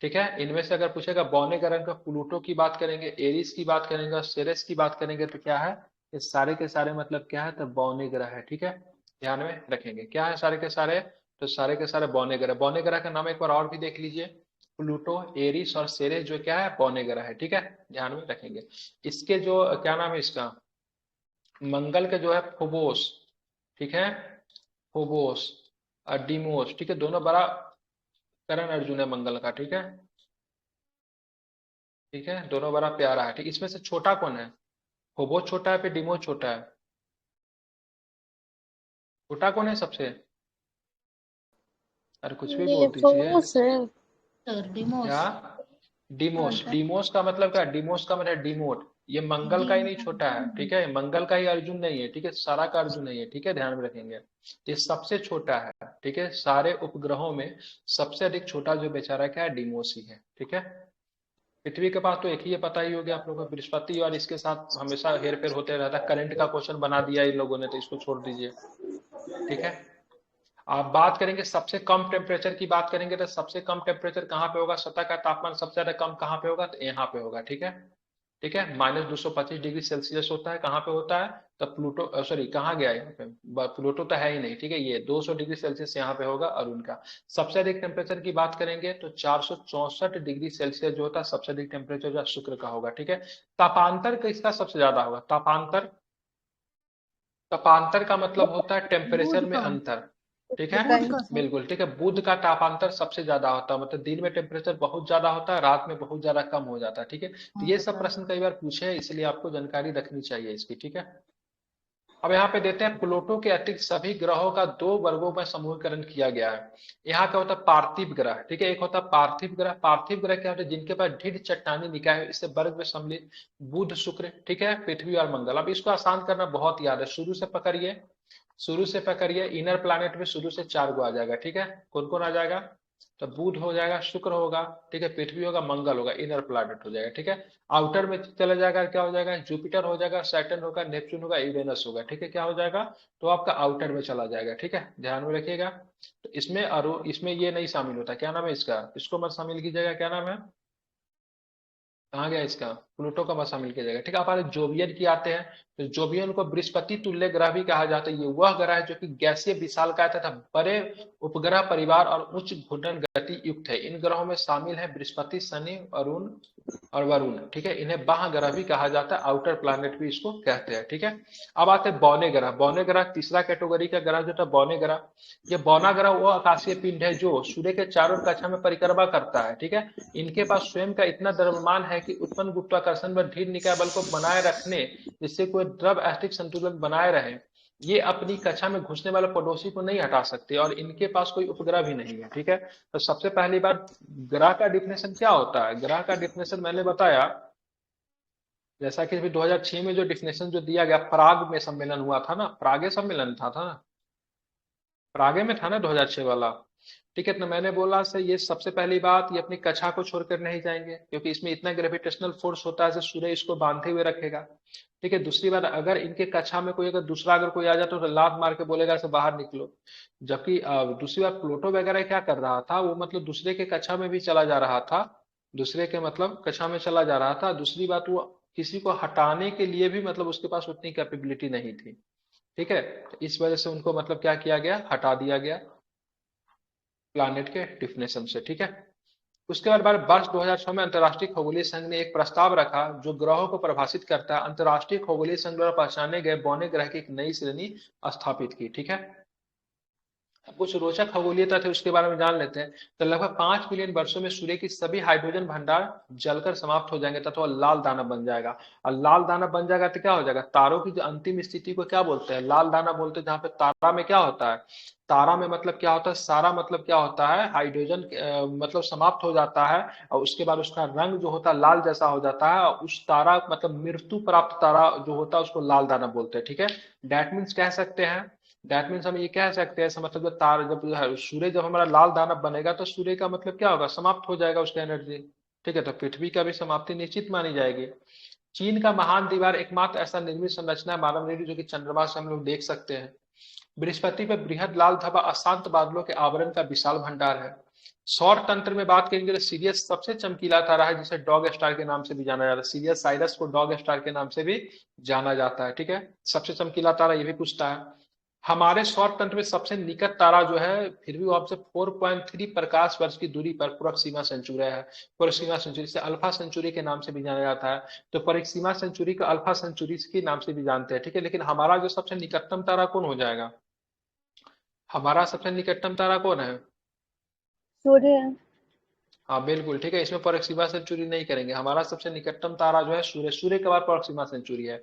ठीक है। इनमें से अगर पूछेगा बौने ग्रह का, प्लूटो की बात करेंगे, एरिस की बात करेंगे और सेरेस की बात करेंगे, तो क्या है, ये सारे के सारे मतलब क्या है, तो बौने ग्रह है, ठीक है। ध्यान में रखेंगे क्या है सारे के सारे, तो सारे के सारे बौने ग्रह। बौने ग्रह का नाम एक बार और भी देख लीजिए, प्लूटो एरिस और सेरेस जो क्या है बौने ग्रह है, ठीक है, ध्यान में रखेंगे। इसके जो क्या नाम है इसका, मंगल के जो है फोबोस, ठीक है, फोबोस और डिमोस, ठीक है, दोनों बड़ा करण अर्जुन है मंगल का, ठीक है, ठीक है, दोनों बड़ा प्यारा है, ठीक। इसमें से छोटा कौन है, फोबोस छोटा है फिर डिमोस छोटा है, छोटा कौन है सबसे, अरे कुछ भी ये बोल दीजिए। फोर्स है सर, डिमोस। क्या, डिमोस, डिमोस का मतलब क्या, डिमोस का मतलब डिमोट, ये मंगल का ही नहीं छोटा है, ठीक है, मंगल का ही अर्जुन नहीं है, ठीक है, सारा का अर्जुन नहीं है, ठीक है, ध्यान में रखेंगे। ये सबसे छोटा है, ठीक है, सारे उपग्रहों में सबसे अधिक छोटा जो बेचारा क्या है, डिमोस ही है, ठीक है। पृथ्वी के पास तो एक ही है, पता ही हो गया आप लोगों को, बृहस्पति, और इसके साथ हमेशा हेर फेर होते रहता है। करंट का क्वेश्चन बना दिया इन लोगों ने, तो इसको छोड़ दीजिए, ठीक है। आप बात करेंगे सबसे कम टेम्परेचर की बात करेंगे तो सबसे कम टेम्परेचर कहाँ पे होगा, सतह का तापमान सबसे ज्यादा कम कहाँ पे होगा, तो यहाँ पे होगा। ठीक है, ठीक है, -225 डिग्री सेल्सियस होता है, कहाँ पे होता है, तो प्लूटो, सॉरी कहाँ गया यहाँ पे, प्लूटो तो है ही नहीं। ठीक है, ये 200 डिग्री सेल्सियस यहाँ पे होगा अरुण का। सबसे अधिक टेम्परेचर की बात करेंगे तो 464 डिग्री सेल्सियस जो होता है सबसे अधिक टेम्परेचर जो है शुक्र का होगा। ठीक है, तापांतर किसका सबसे ज्यादा होगा, तापांतर, तापांतर का मतलब होता है टेम्परेचर बुध में का अंतर। ठीक है, बुध का सर। बिल्कुल ठीक है, बुध का तापांतर सबसे ज्यादा होता है, मतलब दिन में टेम्परेचर बहुत ज्यादा होता है, रात में बहुत ज्यादा कम हो जाता है। ठीक है, तो ये सब प्रश्न कई बार पूछे हैं, इसलिए आपको जानकारी रखनी चाहिए इसकी। ठीक है, अब यहाँ पे देते हैं प्लूटो के अतिरिक्त सभी ग्रहों का 2 वर्गों में समूहीकरण किया गया है। यहाँ क्या होता है, पार्थिव ग्रह। ठीक है, एक होता है पार्थिव ग्रह। पार्थिव ग्रह क्या होता है, जिनके पास ढीठ चट्टानी निकाय है, इससे वर्ग में सम्मिलित बुध, शुक्र, ठीक है, पृथ्वी और मंगल। अब इसको आसान करना बहुत याद है, शुरू से पकड़िए, शुरू से पकड़िए, इनर प्लैनेट में शुरू से 4 गो आ जाएगा। ठीक है, कौन कौन आ जाएगा, तो बुध हो जाएगा, शुक्र होगा, ठीक है, पृथ्वी होगा, मंगल होगा, इनर प्लैनेट हो जाएगा। ठीक है, आउटर में चला जाएगा, क्या हो जाएगा, जुपिटर हो जाएगा, सैटर्न होगा, नेपच्यून होगा, यूरेनस होगा। ठीक है, क्या हो जाएगा, तो आपका आउटर में चला जाएगा। ठीक है, ध्यान में रखिएगा। तो इसमें इसमें ये नहीं शामिल होता, क्या नाम है इसका, इसको मत शामिल कीजिएगा, क्या नाम है, कहाँ गया इसका, प्लूटो का मत शामिल किया जाएगा। ठीक है, हमारे जोवियन की आते हैं, तो जोवियन को बृहस्पति तुल्य ग्रह भी कहा जाता है। ये वह ग्रह है जो कि गैसीय विशालकाय तथा बड़े उपग्रह परिवार और उच्च घूर्णन गति युक्त है। इन ग्रहों में शामिल है बृहस्पति, शनि, अरुण और वरुण। ठीक है, इन्हें बाह्य ग्रह भी कहा जाता है, आउटर प्लैनेट भी इसको कहते हैं। ठीक है, अब आते हैं बौने ग्रह। बौने ग्रह तीसरा कैटेगरी का ग्रह जो था बौने ग्रह। ये बौना ग्रह वो आकाशीय पिंड है जो सूर्य के चारों कक्षा में परिक्रमा करता है। ठीक है, इनके पास स्वयं का इतना द्रव्यमान है कि उत्पन्न गुरुत्वाकर्षण व ढीठ निकाय बल को बनाए रखने, जिससे कोई द्रव अस्थिक संतुलन बनाए रहे, ये अपनी कक्षा में घुसने वाले पड़ोसी को नहीं हटा सकते, और इनके पास कोई उपग्रह भी नहीं है। ठीक है, तो सबसे पहली बार ग्रह का डिफिनेशन क्या होता है, ग्रह का डिफिनेशन मैंने बताया, जैसा कि अभी 2006 में जो डिफिनेशन जो दिया गया, प्राग में सम्मेलन हुआ था ना, प्रागे सम्मेलन था ना, प्रागे में था ना 2006 वाला। ठीक है, तो मैंने बोला से ये सबसे पहली बात, ये अपनी कक्षा को छोड़कर नहीं जाएंगे, क्योंकि इसमें इतना ग्रेविटेशनल फोर्स होता है, सूर्य इसको बांधे हुए रखेगा। ठीक है, दूसरी बात, अगर इनके कक्षा में कोई अगर दूसरा अगर कोई आ जाए तो लात मार के बोलेगा से बाहर निकलो। जबकि दूसरी बात, प्लूटो वगैरह क्या कर रहा था, वो मतलब दूसरे के कक्षा में भी चला जा रहा था, दूसरे के मतलब कक्षा में चला जा रहा था। दूसरी बात, वो किसी को हटाने के लिए भी मतलब उसके पास उतनी कैपेबिलिटी नहीं थी। ठीक है, तो इस वजह से उनको मतलब क्या किया गया, हटा दिया गया प्लानिट के डिफिनेशन से। ठीक है, उसके बाद वर्ष 2006 में अंतर्राष्ट्रीय खगोलीय संघ ने एक प्रस्ताव रखा जो ग्रहों को परिभाषित करता है। अंतर्राष्ट्रीय खगोलीय संघ द्वारा पहचाने गए बौने ग्रह की एक नई श्रेणी स्थापित की। ठीक है, कुछ रोचक खगोलीय तथ्य उसके बारे में जान लेते हैं। तो लगभग 5 मिलियन वर्षों में सूर्य की सभी हाइड्रोजन भंडार जलकर समाप्त हो जाएंगे तथा वह लाल दानव बन जाएगा। और लाल दानव बन जाएगा तो क्या हो जाएगा, तारों की जो अंतिम स्थिति को क्या बोलते हैं, लाल दानव बोलते हैं। जहाँ पे तारा में क्या होता है, तारा में मतलब क्या होता है, सारा मतलब क्या होता है, हाइड्रोजन मतलब समाप्त हो जाता है, और उसके बाद उसका रंग जो होता है लाल जैसा हो जाता है, और उस तारा मतलब मृत्यु प्राप्त तारा जो होता है उसको लाल दानव बोलते हैं। ठीक है, डैट मीन्स कह सकते हैं, दैट मीन्स हम ये कह सकते हैं, मतलब जब तार जब सूर्य जब हमारा लाल दानव बनेगा तो सूर्य का मतलब क्या होगा, समाप्त हो जाएगा उसका एनर्जी। ठीक है, तो पृथ्वी का भी समाप्ति निश्चित मानी जाएगी। चीन का महान दीवार एकमात्र ऐसा निर्मित संरचना है मानव निर्मित जो कि चंद्रमा से हम लोग देख सकते हैं। बृहस्पति पर बृहद लाल धब्बा अशांत बादलों के आवरण का विशाल भंडार है। सौर तंत्र में बात करेंगे तो सीरियस सबसे चमकीला तारा है, जिसे डॉग स्टार के नाम से भी जाना जाता है। सीरियस साइरस को डॉग स्टार के नाम से भी जाना जाता है। ठीक है, सबसे चमकीला तारा ये भी पूछता है। हमारे सौर तंत्र में सबसे निकट तारा जो है, फिर भी आपसे 4.3 प्रकाश वर्ष की दूरी पर प्रोक्सिमा सेंचुरी है। प्रोक्सिमा सेंचुरी से अल्फा सेंचुरी के नाम से भी जाना जाता है। तो प्रोक्सिमा सेंचुरी को अल्फा सेंचुरी के नाम से भी जानते हैं। ठीक है, लेकिन हमारा जो सबसे निकटतम तारा कौन हो जाएगा, हमारा सबसे निकटतम तारा कौन है, सूर्य। हाँ बिल्कुल ठीक है, इसमें प्रोक्सिमा सेंचुरी नहीं करेंगे, हमारा सबसे निकटतम तारा जो है सूर्य, सूर्य के बाद प्रोक्सिमा सेंचुरी है।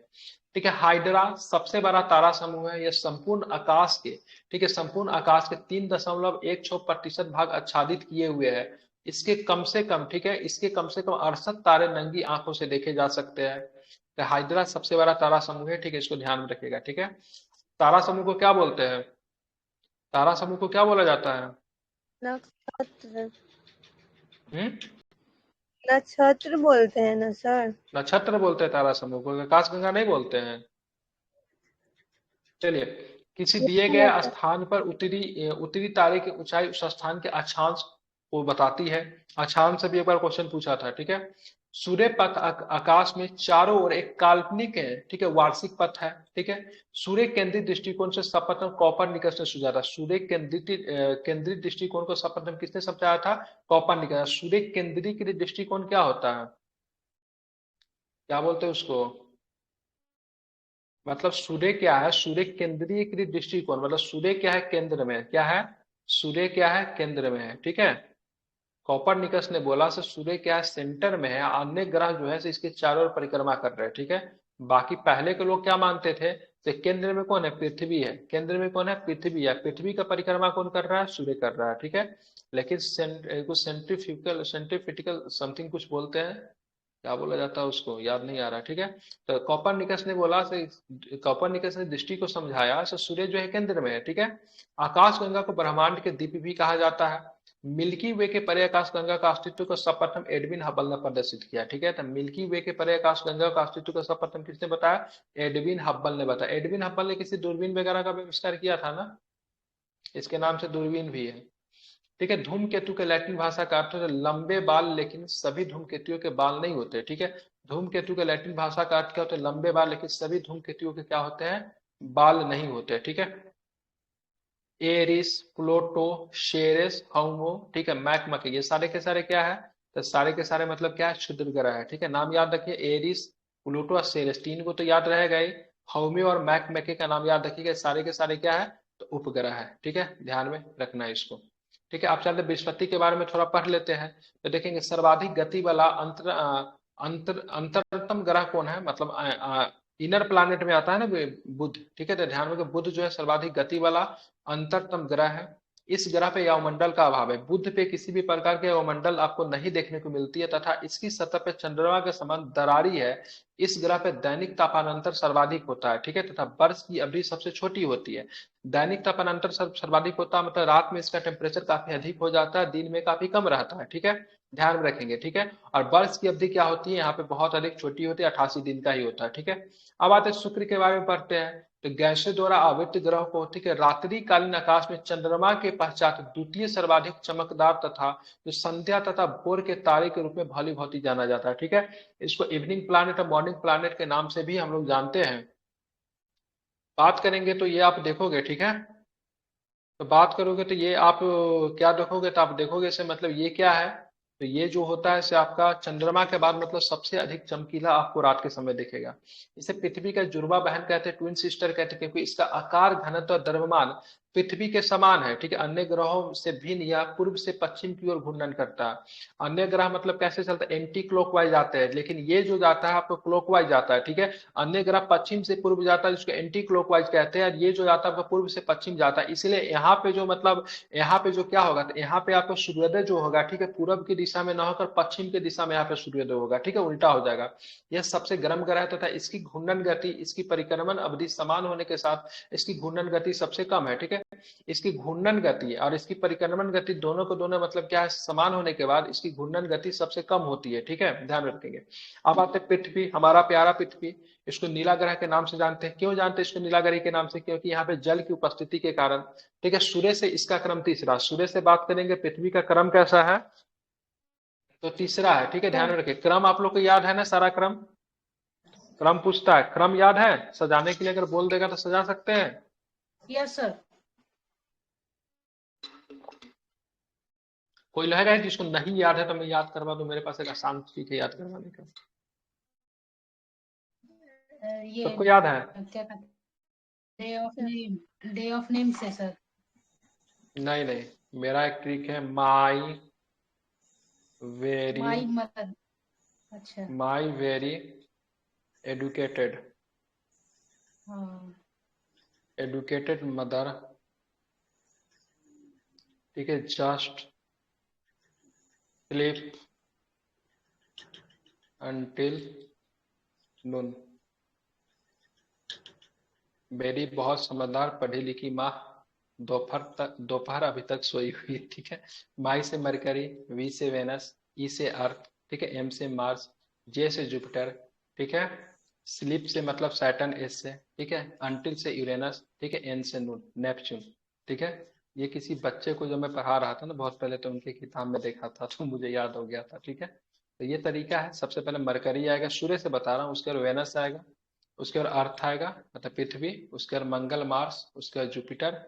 ठीक है, हाइड्रा सबसे बड़ा तारा समूह है, यह संपूर्ण आकाश के, ठीक है, संपूर्ण आकाश के 3.16% भाग आच्छादित किए हुए है। इसके कम से कम, ठीक है, इसके कम से कम 68 तारे नंगी आंखों से देखे जा सकते हैं। तो हाइड्रा सबसे बड़ा तारा समूह है। ठीक है, इसको ध्यान में रखिएगा। ठीक है, तारा समूह को क्या बोलते हैं, तारा समूह को क्या बोला जाता है, नक्षत्र। हम्म, नक्षत्र बोलते हैं ना सर। नक्षत्र बोलते हैं तारा समूह को, आकाश गंगा नहीं बोलते हैं। चलिए, किसी ये दिए क्या गए रहता है? स्थान पर उत्तरी तारे की ऊंचाई उस स्थान के अक्षांश को बताती है। अक्षांश से भी एक बार क्वेश्चन पूछा था, ठीक है। सूर्य पथ आकाश में चारों ओर एक काल्पनिक है, ठीक है, वार्षिक पथ है, ठीक है। सूर्य केंद्रित दृष्टिकोण से सर्वप्रथम कॉपरनिकस ने सुझाया था। सूर्य केंद्रित दृष्टिकोण को सर्वप्रथम किसने समझाया था? कॉपरनिकस। सूर्य केंद्रीकृत दृष्टिकोण क्या होता है, क्या बोलते हैं उसको? मतलब सूर्य क्या है? सूर्य केंद्रीकृत दृष्टिकोण, मतलब सूर्य क्या है? केंद्र में। क्या है? सूर्य क्या है? केंद्र में है, ठीक है। कॉपरनिकस ने बोला से सूर्य क्या है? सेंटर में है, अन्य ग्रह जो है से इसके चारों ओर परिक्रमा कर रहे हैं, ठीक है। बाकी पहले के लोग क्या मानते थे? तो केंद्र में कौन है? पृथ्वी है। केंद्र में कौन है? पृथ्वी है। पृथ्वी का परिक्रमा कौन कर रहा है? सूर्य कर रहा है, ठीक है। लेकिन कुछ सेंट्रीफ्यूगल समथिंग कुछ बोलते हैं, क्या बोला जाता है उसको, याद नहीं आ रहा, ठीक है। तो कॉपरनिकस ने बोला से, कॉपरनिकस ने दृष्टि को समझाया से सूर्य जो है केंद्र में है, ठीक है। आकाशगंगा को ब्रह्मांड के दीप भी कहा जाता है। मिल्की वे के परे आकाशगंगा का अस्तित्व को सर्वप्रथम एडविन हबल ने प्रदर्शित किया, ठीक है। तो मिल्की वे के परे आकाशगंगा का अस्तित्व को सर्वप्रथम किसने बताया? एडविन हब्बल ने बताया। एडविन हब्बल ने किसी दूरबीन वगैरह का आविष्कार किया था ना, इसके नाम से दूरबीन भी है, ठीक है। धूमकेतु के लैटिन भाषा का अर्थ है लंबे बाल, लेकिन सभी धूमकेतुओं के बाल नहीं होते, ठीक है। धूमकेतु के लैटिन भाषा का अर्थ क्या होता है? लंबे बाल, लेकिन सभी धूमकेतुओं के क्या होते हैं? बाल नहीं होते, ठीक है। एरिस, प्लूटो, शेरेस, हाउमो, ठीक है, मैकमके, ये सारे के सारे क्या है? तो सारे के सारे मतलब क्या है? क्षुद्र ग्रह है, ठीक है। नाम याद रखिए, एरिस, प्लूटो और शेरेस, तीन को तो याद रहेगा ही। हाउमी और मैकमके का नाम याद रखिएगा, सारे के सारे क्या है? तो उपग्रह है, ठीक है, ध्यान में रखना है इसको, ठीक है। आप चलते बृहस्पति के बारे में थोड़ा पढ़ लेते हैं। तो देखेंगे सर्वाधिक गति वाला अंतरतम ग्रह कौन है, मतलब इनर प्लानिट में आता है ना बुध, ठीक है। तो ध्यान में, बुध जो है सर्वाधिक गति वाला अंतरतम ग्रह है। इस ग्रह पे वायुमंडल का अभाव है। बुध पे किसी भी प्रकार के वायुमंडल आपको नहीं देखने को मिलती है, तथा इसकी सतह पे चंद्रमा के समान दरारी है। इस ग्रह पे दैनिक तापानंतर सर्वाधिक होता है, ठीक है, तथा वर्ष की अवधि सबसे छोटी होती है। दैनिक तापानंतर सर्वाधिक होता है, मतलब रात में इसका टेम्परेचर काफी अधिक हो जाता है, दिन में काफी कम रहता है, ठीक है, ध्यान में रखेंगे, ठीक है। और वर्ष की अवधि क्या होती है? यहाँ पे बहुत अधिक छोटी होती है, 88 दिन का ही होता है, ठीक है। अब आते हैं शुक्र के बारे में पढ़ते हैं। तो गैसों द्वारा आवृत ग्रह को, ठीक है, रात्रिकालीन आकाश में चंद्रमा के पश्चात द्वितीय सर्वाधिक चमकदार तथा जो संध्या तथा भोर के तारे के रूप में भली भांति जाना जाता है, ठीक है। इसको इवनिंग प्लैनेट और मॉर्निंग प्लैनेट के नाम से भी हम लोग जानते हैं। बात करेंगे तो ये आप देखोगे, ठीक है। तो बात करोगे तो ये आप क्या देखोगे? तो आप देखोगे से मतलब ये क्या है? तो ये जो होता है से आपका चंद्रमा के बाद मतलब सबसे अधिक चमकीला आपको रात के समय दिखेगा। इसे पृथ्वी का जुड़वा बहन कहते हैं, ट्विन सिस्टर कहते हैं, क्योंकि इसका आकार, घनत्व और द्रव्यमान पृथ्वी के समान है, ठीक है। अन्य ग्रहों से भिन्न यह पूर्व से पश्चिम की ओर घूर्णन करता है। अन्य ग्रह मतलब कैसे चलता है? एंटी क्लॉकवाइज आते हैं, लेकिन ये जो जाता है आपको क्लॉकवाइज जाता है, ठीक है। अन्य ग्रह पश्चिम से पूर्व जाता है, जिसको एंटी क्लॉकवाइज कहते हैं, और ये जो जाता है पूर्व से पश्चिम जाता है। इसलिए यहाँ पे जो मतलब यहाँ पे जो क्या होगा, तो यहाँ पे आपको सूर्योदय जो होगा, ठीक है, पूरब की दिशा में ना होकर पश्चिम की दिशा में यहाँ पे सूर्योदय होगा, ठीक है, उल्टा हो जाएगा। यह सबसे गर्म ग्रह है तथा इसकी घूर्णन गति, इसकी परिक्रमण अवधि समान होने के साथ इसकी घूर्णन गति सबसे कम है, ठीक है। इसकी घूर्णन गति और इसकी परिक्रमण गति दोनों को दोनों मतलब क्या है? समान होने के बाद इसकी घूर्णन गति सबसे कम होती है, ठीक है, ध्यान रखेंगे। अब आते हैं पृथ्वी, हमारा प्यारा पृथ्वी। इसको नीला ग्रह के नाम से जानते हैं। क्यों जानते हैं इसको नीला ग्रह के नाम से? क्योंकि यहाँ पे जल की उपस्थिति के कारण, ठीक है। सूर्य से इसका क्रम तीसरा, सूर्य से बात करेंगे पृथ्वी का क्रम कैसा है? तो तीसरा है, ठीक है, ध्यान में रखिए। क्रम आप लोग को याद है ना? सारा क्रम, क्रम पूछता है, क्रम याद है? सजाने के लिए अगर बोल देगा तो सजा सकते हैं। Yes sir. कोई लग रहा है जिसको नहीं याद है तो मैं याद करवा दूं, मेरे पास एक आसान चीज है याद करवाने का। ये सबको याद है? क्या कहते, डे ऑफ नेम से सर। नहीं नहीं, मेरा एक ट्रिक है, माई वेरी, माई मदद। अच्छा। माई वेरी एडुकेटेड, हाँ। एडुकेटेड मदर, ठीक है, जस्ट स्लीप अंटिल नून। मेरी बहुत समझदार पढ़ी लिखी माँ दोपहर अभी तक सोई हुई, ठीक है। माई से मरकरी, वी से वेनस, ई से अर्थ, ठीक है, एम से मार्स, जे से जुपिटर, ठीक है। स्लीप से मतलब सैटर्न, एस से, ठीक है, अंटिल से यूरेनस, ठीक है, एन से नेपच्यून, ठीक है। ये किसी बच्चे को जब मैं पढ़ा रहा था ना बहुत पहले, तो उनकी किताब में देखा था तो मुझे याद हो गया था, ठीक है। तो ये तरीका है, सबसे पहले मरकरी आएगा, सूर्य से बता रहा हूँ, उसके बाद वेनस आएगा, उसके बाद अर्थ आएगा मतलब पृथ्वी, उसके बाद मंगल मार्स, उसके बाद जुपिटर,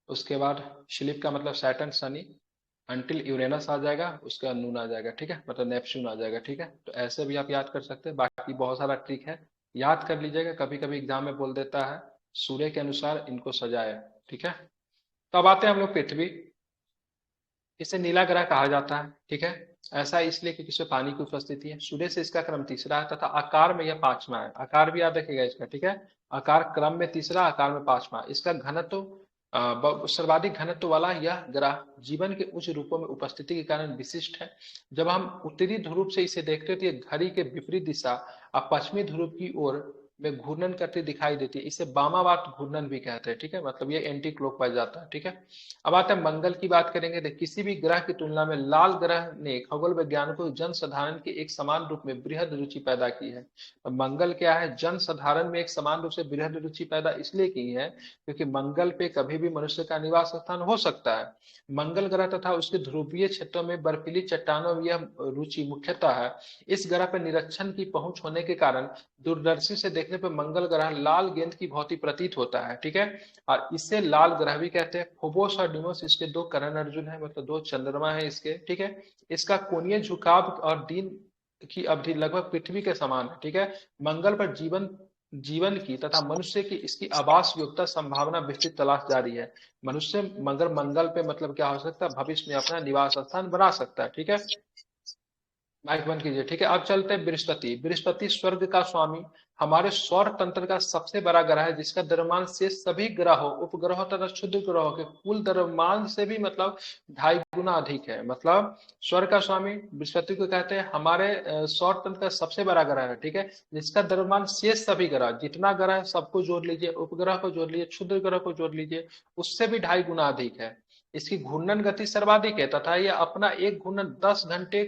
उसके बाद स्लीप का मतलब सैटर्न शनि, अंटिल यूरेनस आ जाएगा, उसके बाद नून आ जाएगा, ठीक है, मतलब नेपच्यून आ जाएगा, ठीक है। तो ऐसे भी आप याद कर सकते हैं, बाकी बहुत सारा ट्रिक है, याद कर लीजिएगा, कभी कभी एग्जाम में बोल देता है सूर्य के अनुसार इनको सजाया, ठीक है। तो अब आते हैं हम लोग पृथ्वी। इसे नीला ग्रह कहा जाता है, ठीक है। ऐसा इसलिए क्योंकि इसमें पानी की उपस्थिति है। सूर्य से इसका क्रम तीसरा है तथा आकार में यह पांचवा है। आकार भी याद रखिएगा इसका, ठीक है। आकार क्रम में तीसरा, आकार में पांचवा। इसका घनत्व सर्वाधिक घनत्व वाला यह ग्रह जीवन के उच्च रूपों में उपस्थिति के कारण विशिष्ट है। जब हम उत्तरी ध्रुव से इसे देखते हैं तो ये घड़ी के विपरीत दिशा और पश्चिमी ध्रुव की ओर में घूर्णन करती दिखाई देती है। इसे वामावर्त घूर्णन भी कहते हैं, ठीक है, मतलब ये एंटी क्लॉकवाइज जाता है, ठीक है। अब आते हैं मंगल की बात करेंगे। तो किसी भी ग्रह की तुलना में लाल ग्रह ने खगोल वैज्ञानिकों को जन साधारण के एक समान रूप में बृहद रुचि पैदा की है। मंगल क्या है, जन साधारण में एक समान रूप से बृहद रुचि पैदा इसलिए की है क्योंकि मंगल पे कभी भी मनुष्य का निवास स्थान हो सकता है। मंगल ग्रह तथा उसके ध्रुवीय क्षेत्रों में बर्फीली चट्टानों में यह रुचि मुख्यतः है। इस ग्रह पर निरीक्षण की पहुंच होने के कारण दूरदर्शी से देखने पर मंगल ग्रह लाल गेंद की भांति प्रतीत होता है, ठीक है। और इसे लाल ग्रह भी कहते हैं। फोबोस और डिमोस इसके दो करण अर्जुन है, मतलब दो चंद्रमा है इसके, ठीक है। इसका कोणीय झुकाव और दिन की अवधि लगभग पृथ्वी के समान है, ठीक है। मंगल पर जीवन की तथा मनुष्य की इसकी आवास योग्यता संभावना विस्तृत तलाश जारी है। मनुष्य मगर मंगल पे मतलब क्या हो सकता है, भविष्य में अपना निवास स्थान बना सकता है, ठीक है। माइक बंद कीजिए, ठीक है। अब चलते हैं बृहस्पति। बृहस्पति स्वर्ग का स्वामी, हमारे सौर तंत्र का सबसे बड़ा ग्रह है, जिसका द्रव्यमान से सभी ग्रहों, उपग्रहों तथा क्षुद्र ग्रहों के कुल द्रव्यमान से भी मतलब 2.5 गुना अधिक है। मतलब स्वर्ग का स्वामी बृहस्पति को कहते हैं, हमारे सौर तंत्र का सबसे बड़ा ग्रह है, ठीक है, जिसका द्रव्यमान शेष सभी ग्रह, जितना ग्रह है सबको जोड़ लीजिए, उपग्रह को जोड़ लीजिए, क्षुद्र ग्रह को जोड़ लीजिए, उससे भी 2.5 गुना अधिक है। इसकी घूर्णन गति सर्वाधिक है तथा यह अपना एक घूर्णन 10 घंटे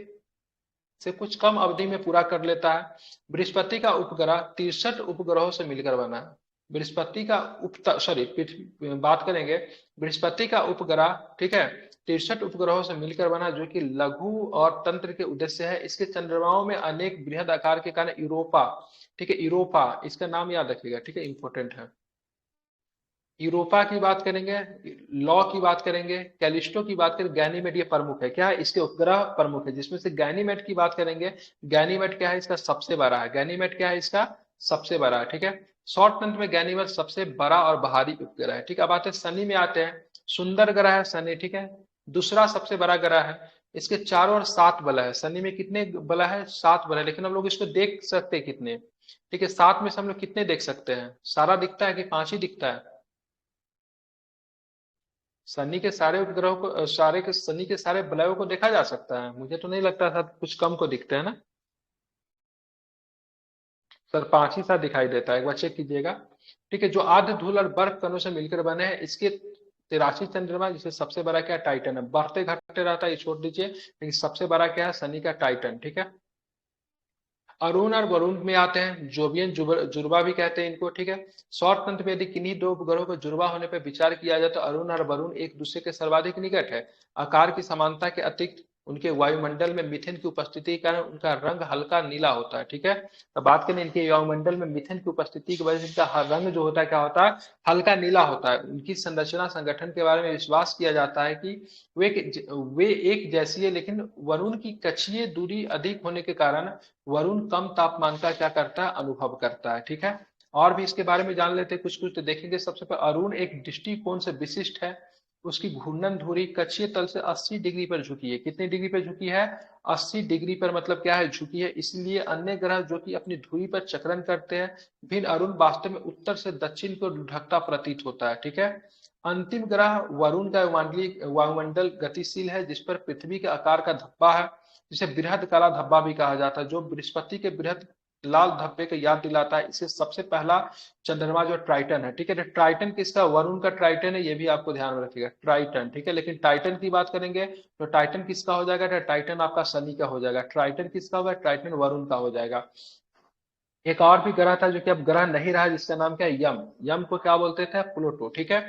से कुछ कम अवधि में पूरा कर लेता है। बृहस्पति का उपग्रह 63 उपग्रहों से मिलकर बना है। बृहस्पति का बात करेंगे बृहस्पति का उपग्रह, ठीक है, 63 उपग्रहों से मिलकर बना, जो कि लघु और तंत्र के उद्देश्य है। इसके चंद्रमाओं में अनेक बृहद आकार के कारण यूरोपा, ठीक है, यूरोपा इसका नाम याद रखिएगा, ठीक है, इंपोर्टेंट है। यूरोपा की बात करेंगे, लॉ की बात करेंगे, कैलिस्टो की बात करें, गैनीमेड ये प्रमुख है। क्या है, इसके उपग्रह प्रमुख है, जिसमें से गैनीमेड की बात करेंगे। गैनीमेड क्या है, इसका सबसे बड़ा है। गैनीमेड क्या है, इसका सबसे बड़ा है, ठीक है। सौर तंत्र में गैनीमेड सबसे बड़ा और बाहरी उपग्रह है, ठीक है। अब आते हैं शनि में, आते हैं। सुंदर ग्रह है शनि, ठीक है, दूसरा सबसे बड़ा ग्रह है। इसके चारों ओर 7 बल है। शनि में कितने बल है, 7 बल है, लेकिन हम लोग इसको देख सकते हैं कितने, ठीक है, 7 में से हम लोग कितने देख सकते हैं, सारा दिखता है कि 5 ही दिखता है। शनि के सारे उपग्रहों को, शनि के सारे बलयों को देखा जा सकता है। मुझे तो नहीं लगता था, कुछ कम को दिखते हैं ना सर, 5 ही सा दिखाई देता है, एक बार चेक कीजिएगा, ठीक है। जो आर्द्र धूल और बर्फ कणों से मिलकर बने हैं। इसके 83 चंद्रमा, जिसे सबसे बड़ा क्या, टाइटन है। बढ़ते घटते रहता है, ये छोड़ दीजिए, लेकिन सबसे बड़ा क्या है, शनि का टाइटन, ठीक है। अरुण और वरुण में आते हैं। जोवियन जुड़वा भी कहते हैं इनको, ठीक है। सौर तंत्र में यदि किन्हीं दो उपग्रहों को जुड़वा होने पर विचार किया जाए तो अरुण और वरुण एक दूसरे के सर्वाधिक निकट है। आकार की समानता के अतिरिक्त उनके वायुमंडल में मीथेन की उपस्थिति के कारण उनका रंग हल्का नीला होता है, ठीक है। तो बात करें इनके वायुमंडल में मीथेन की उपस्थिति की वजह से इनका रंग जो होता है, क्या होता है, हल्का नीला होता है। उनकी संरचना संगठन के बारे में विश्वास किया जाता है कि वे एक जैसी है, लेकिन वरुण की कक्षीय दूरी अधिक होने के कारण वरुण कम तापमान का क्या करता है, अनुभव करता है, ठीक है। और भी इसके बारे में जान लेते हैं कुछ कुछ, तो देखेंगे सबसे पहले अरुण एक दृष्टिकोण से विशिष्ट है। उसकी घूर्णन धुरी कक्षीय तल से 80 डिग्री पर झुकी है। कितनी डिग्री पर झुकी है, 80 डिग्री पर, मतलब क्या है, झुकी है। इसलिए अन्य ग्रह जो कि अपनी धुरी पर चक्रण करते हैं, भिन्न अरुण वास्तव में उत्तर से दक्षिण को ढकता प्रतीत होता है, ठीक है। अंतिम ग्रह वरुण का वायुमंडल गतिशील है, जिस पर पृथ्वी के आकार का धब्बा है, जिसे बृहद काला धब्बा भी कहा जाता है, जो बृहस्पति के बृहद लाल धब्बे को याद दिलाता है। इसे सबसे पहला चंद्रमा जो ट्राइटन है, ठीक है। ट्राइटन किसका, वरुण का ट्राइटन है, ये भी आपको ध्यान में रखिएगा, ट्राइटन, ठीक है। लेकिन टाइटन की बात करेंगे तो टाइटन किसका हो जाएगा, टाइटन आपका शनि का हो जाएगा। ट्राइटन किसका होगा, ट्राइटन वरुण का हो जाएगा। एक और भी ग्रह था जो कि अब ग्रह नहीं रहा, जिसका नाम क्या है, यम। यम को क्या बोलते थे, प्लूटो, ठीक है।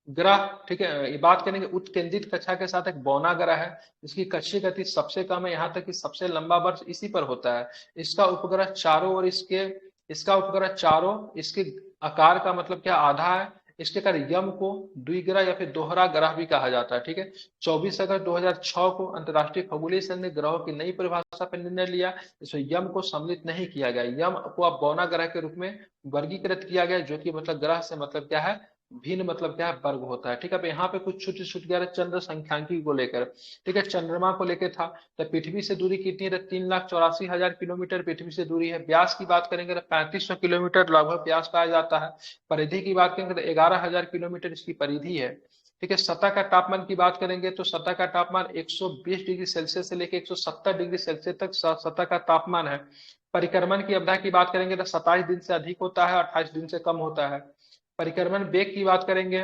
ग्रह, ठीक है, ये बात करेंगे उत्केंद्रित कक्षा के साथ एक बौना ग्रह है, जिसकी कक्षीय गति सबसे कम है, यहाँ तक कि सबसे लंबा वर्ष इसी पर होता है। इसका उपग्रह चारों ओर इसके, इसका उपग्रह चारों इसके आकार का मतलब क्या, आधा है। इसके कारण यम को द्विग्रह या फिर दोहरा ग्रह भी कहा जाता है, ठीक है। 24 अगस्त 2006 को अंतर्राष्ट्रीय खगोलीय संघ ने ग्रहों की नई परिभाषा पर निर्णय लिया, इसमें यम को सम्मिलित नहीं किया गया। यम को अब बौना ग्रह के रूप में वर्गीकृत किया गया, जो कि मतलब ग्रह से मतलब क्या है, भिन्न मतलब क्या है, वर्ग होता है, ठीक है। अब यहाँ पे कुछ छूट छूट गया चंद्र संख्यांकी को लेकर, ठीक है। चंद्रमा को लेकर था, तो पृथ्वी से दूरी कितनी है, 3,84,000 किलोमीटर पृथ्वी से दूरी है। व्यास की बात करेंगे तो 3500 किलोमीटर लगभग व्यास पाया जाता है। परिधि की बात करेंगे तो 11,000 किलोमीटर इसकी परिधि है, ठीक है। सतह का तापमान की बात करेंगे तो सतह का तापमान 120 डिग्री सेल्सियस से लेकर 170 डिग्री सेल्सियस तक सतह का तापमान है। परिक्रमण की अवधि की बात करेंगे तो 27 दिन से अधिक होता है, 28 दिन से कम होता है। परिक्रमण वेग की बात करेंगे,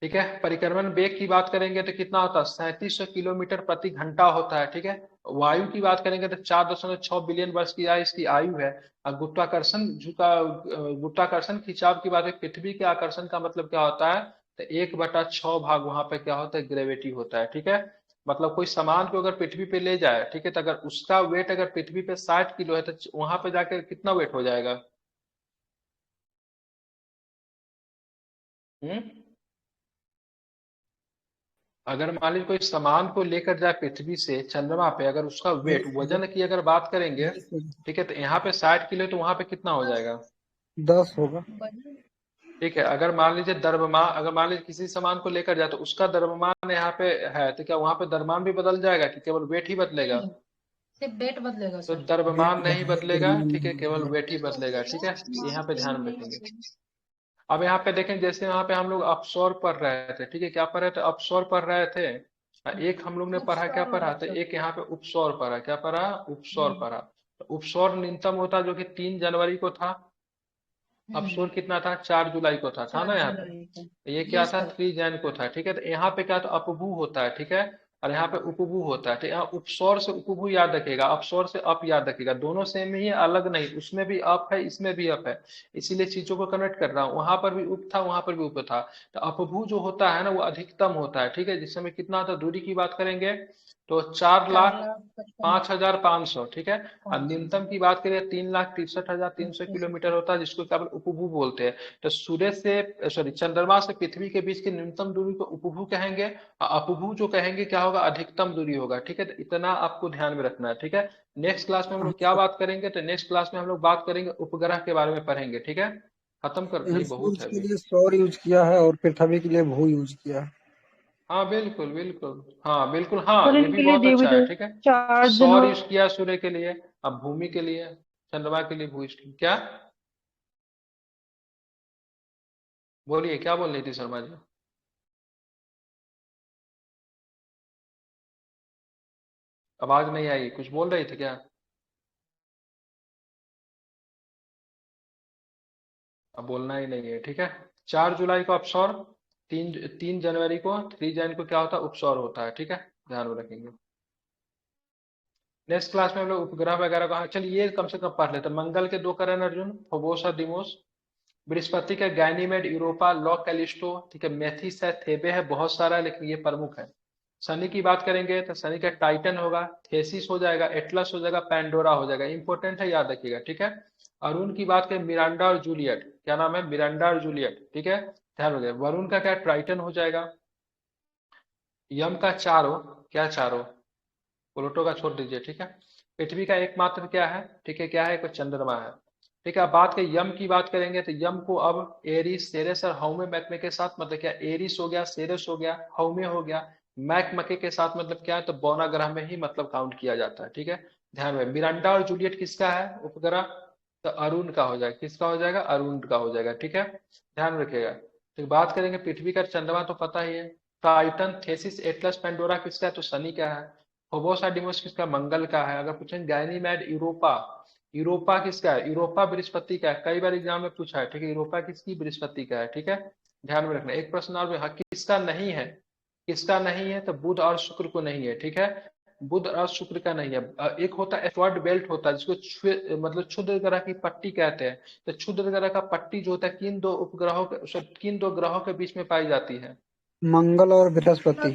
ठीक है, परिक्रमण वेग की बात करेंगे तो कितना होता है, 3700 किलोमीटर प्रति घंटा होता है, ठीक है। वायु की बात करेंगे तो 4.6 बिलियन वर्ष की इसकी आयु है। और गुरुत्वाकर्षण झुका, गुरुत्वाकर्षण खिंचाव की बात है, पृथ्वी के आकर्षण का मतलब क्या होता है, तो 1/6 भाग वहां पे क्या होता है, ग्रेविटी होता है, ठीक है। मतलब कोई सामान को अगर पृथ्वी पे ले जाए, ठीक है, तो अगर उसका वेट अगर पृथ्वी पे 60 किलो है तो वहां पे जाकर कितना वेट हो जाएगा। हम्म अगर मान लीजिए कोई सामान को लेकर जाए पृथ्वी से चंद्रमा पे, अगर उसका वेट 10 होगा। वजन की अगर बात करेंगे, 10 होगा। ठीक है, तो यहाँ पे 60 किलो तो वहां पे कितना हो 10 जाएगा। 10 होगा। वजन। ठीक है, अगर मान लीजिए द्रव्यमान, अगर मान लीजिए किसी सामान को लेकर जाए तो उसका द्रव्यमान यहाँ पे है, तो क्या वहां पे द्रव्यमान भी बदल जाएगा कि केवल वेट ही बदलेगा। नहीं, सिर्फ वेट बदलेगा तो सर। द्रव्यमान वेट नहीं बढ़ेगा, बदलेगा, द्रव्यमान ठीक है, नहीं केवल बढ़ेगा। वेट ही बदलेगा, ठीक है। यहाँ पे ध्यान में रखेंगे। अब यहाँ पे देखें, जैसे यहाँ पे हम लोग अपसौर पढ़ रहे थे, ठीक है, क्या पढ़ रहे थे, अपसौर पढ़ रहे थे। एक हम लोग ने पढ़ा, क्या उपसौर और पढ़ा, तो अवसर। एक यहाँ पे उपसौर पढ़ा, क्या पढ़ा, उपसौर हम्म पढ़ा। तो उपसौर न्यूनतम होता जो कि 3 जनवरी को था। अपसौर हम्म कितना था, 4 जुलाई को था ना 4 यहाँ पे। जुलाई का। तो ये क्या यस था, सर। 3 जैन को था, ठीक है। तो यहाँ पे क्या था, अपभू होता है, ठीक है, और यहाँ पे उपभू होता है, तो यहाँ उपसौर से उपभू याद रखेगा, अपसौर से अप याद रखेगा, दोनों सेम ही है, अलग नहीं, उसमें भी अप है इसमें भी अप है, इसीलिए चीजों को कनेक्ट कर रहा हूँ। वहां पर भी उप था, वहां पर भी उप था। तो अपभू जो होता है ना वो अधिकतम होता है, ठीक है, जिस समय कितना होता है, दूरी की बात करेंगे तो 4 लाख 4,55,000 पांच हजार पाँच सौ ठीक है। और न्यूनतम की बात करें 3,63,300 किलोमीटर होता है, जिसको केवल उपभू बोलते हैं। तो सूर्य से, सॉरी, चंद्रमा से पृथ्वी के बीच की न्यूनतम दूरी को उपभू कहेंगे, और अपभू जो कहेंगे क्या होगा, अधिकतम दूरी होगा, ठीक है। तो इतना आपको ध्यान में रखना है, ठीक है। नेक्स्ट क्लास में हम लोग क्या बात करेंगे, तो नेक्स्ट क्लास में हम लोग बात करेंगे उपग्रह के बारे में पढ़ेंगे, ठीक है। खत्म कर, नहीं बहुत सूरज है के अभी। लिए सौर यूज किया है और पृथ्वी के लिए भू यूज किया है। हाँ बिल्कुल बिल्कुल, हाँ बिल्कुल, हाँ और ये भी इनके लिए बहुत देवी अच्छा है, तो ठीक है। 4 दिन सौर और यूज किया सूर्य के लिए, अब भूमि के लिए, चंद्रमा के लिए भू यूज किया। क्या बोलिए, क्या बोल रही थी शर्मा जी। आवाज नहीं आई, कुछ बोल रही थी क्या। अब बोलना ही नहीं है, ठीक है। 4 जुलाई को अपसौर, 3 जनवरी को, 3 जैन को क्या होता है, उपसौर होता है, ठीक है, ध्यान में रखेंगे। नेक्स्ट क्लास में हम लोग उपग्रह वगैरह का, चलिए ये कम से कम पढ़ लेते हैं। मंगल के 2 करण अर्जुन, फोबोस और डिमोस। बृहस्पति का गैनीमेड, यूरोपा, लॉ कैलिस्टो, ठीक है, मेथिस है, थेबे है, बहुत सारा है लेकिन ये प्रमुख है। शनि की बात करेंगे तो शनि का टाइटन होगा, थेसिस हो जाएगा, एटलस हो जाएगा, पैंडोरा हो जाएगा, इंपॉर्टेंट है, याद रखिएगा, ठीक है। अरुण की बात करें, मिरांडा और जूलियट, क्या नाम है, मिरांडा और जूलियट, ठीक है, ध्यान रखिएगा। वरुण का क्या, ट्राइटन हो जाएगा। यम का चारो, क्या चारो, प्लूटो का छोड़ दीजिए, ठीक है। पृथ्वी का एकमात्र क्या है, ठीक है, क्या है, एक चंद्रमा है, ठीक है। अब बात करें यम की बात करेंगे तो यम को अब एरिस, सेरेस और हौमे मैकमे के साथ मतलब क्या, एरिस हो गया, सेरेस हो गया, हौमे हो गया, मैक मके के साथ मतलब क्या है, तो बौना ग्रह में ही मतलब काउंट किया जाता है, ठीक है। ध्यान में, मिरांडा और जूलियट किसका है उपग्रह, तो अरुण का हो जाएगा, किसका हो जाएगा, अरुण का हो जाएगा, ठीक है, ध्यान रखिएगा। तो बात करेंगे पृथ्वी का चंद्रमा तो पता ही है, टाइटन, थेसिस, एटलस, पेंडोरा किसका है, तो शनि का है। फोबोस और डिमोस किसका, मंगल का है। अगर पूछेंगे गैनीमेड, यूरोपा, यूरोपा किसका है, यूरोपा बृहस्पति का है, कई बार एग्जाम में पूछा है, ठीक है, यूरोपा किसकी, बृहस्पति का है, ठीक है, ध्यान में रखना। एक प्रश्न और हाँ, किसका नहीं है, किसका नहीं है, तो बुध और शुक्र को नहीं है, ठीक है। बुध और शुक्र का नहीं है। एक होता है एस्ट्रॉइड बेल्ट होता है जिसको मतलब क्षुद्र ग्रह की पट्टी कहते हैं। तो क्षुद्र ग्रह का पट्टी जो होता है किन दो ग्रहों के बीच में पाई जाती है? मंगल और बृहस्पति।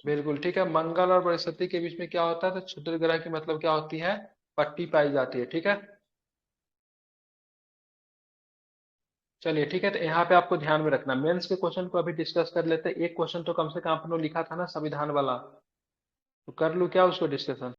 बिल्कुल ठीक है, मंगल और बृहस्पति के बीच में क्या होता है? तो क्षुद्र ग्रह की मतलब क्या होती है? पट्टी पाई जाती है। ठीक है, चलिए ठीक है। तो यहाँ पे आपको ध्यान में रखना, मेंस के क्वेश्चन को अभी डिस्कस कर लेते हैं। एक क्वेश्चन तो कम से कम आपने लिखा था ना संविधान वाला, तो कर लूँ क्या उसको डिस्कशन?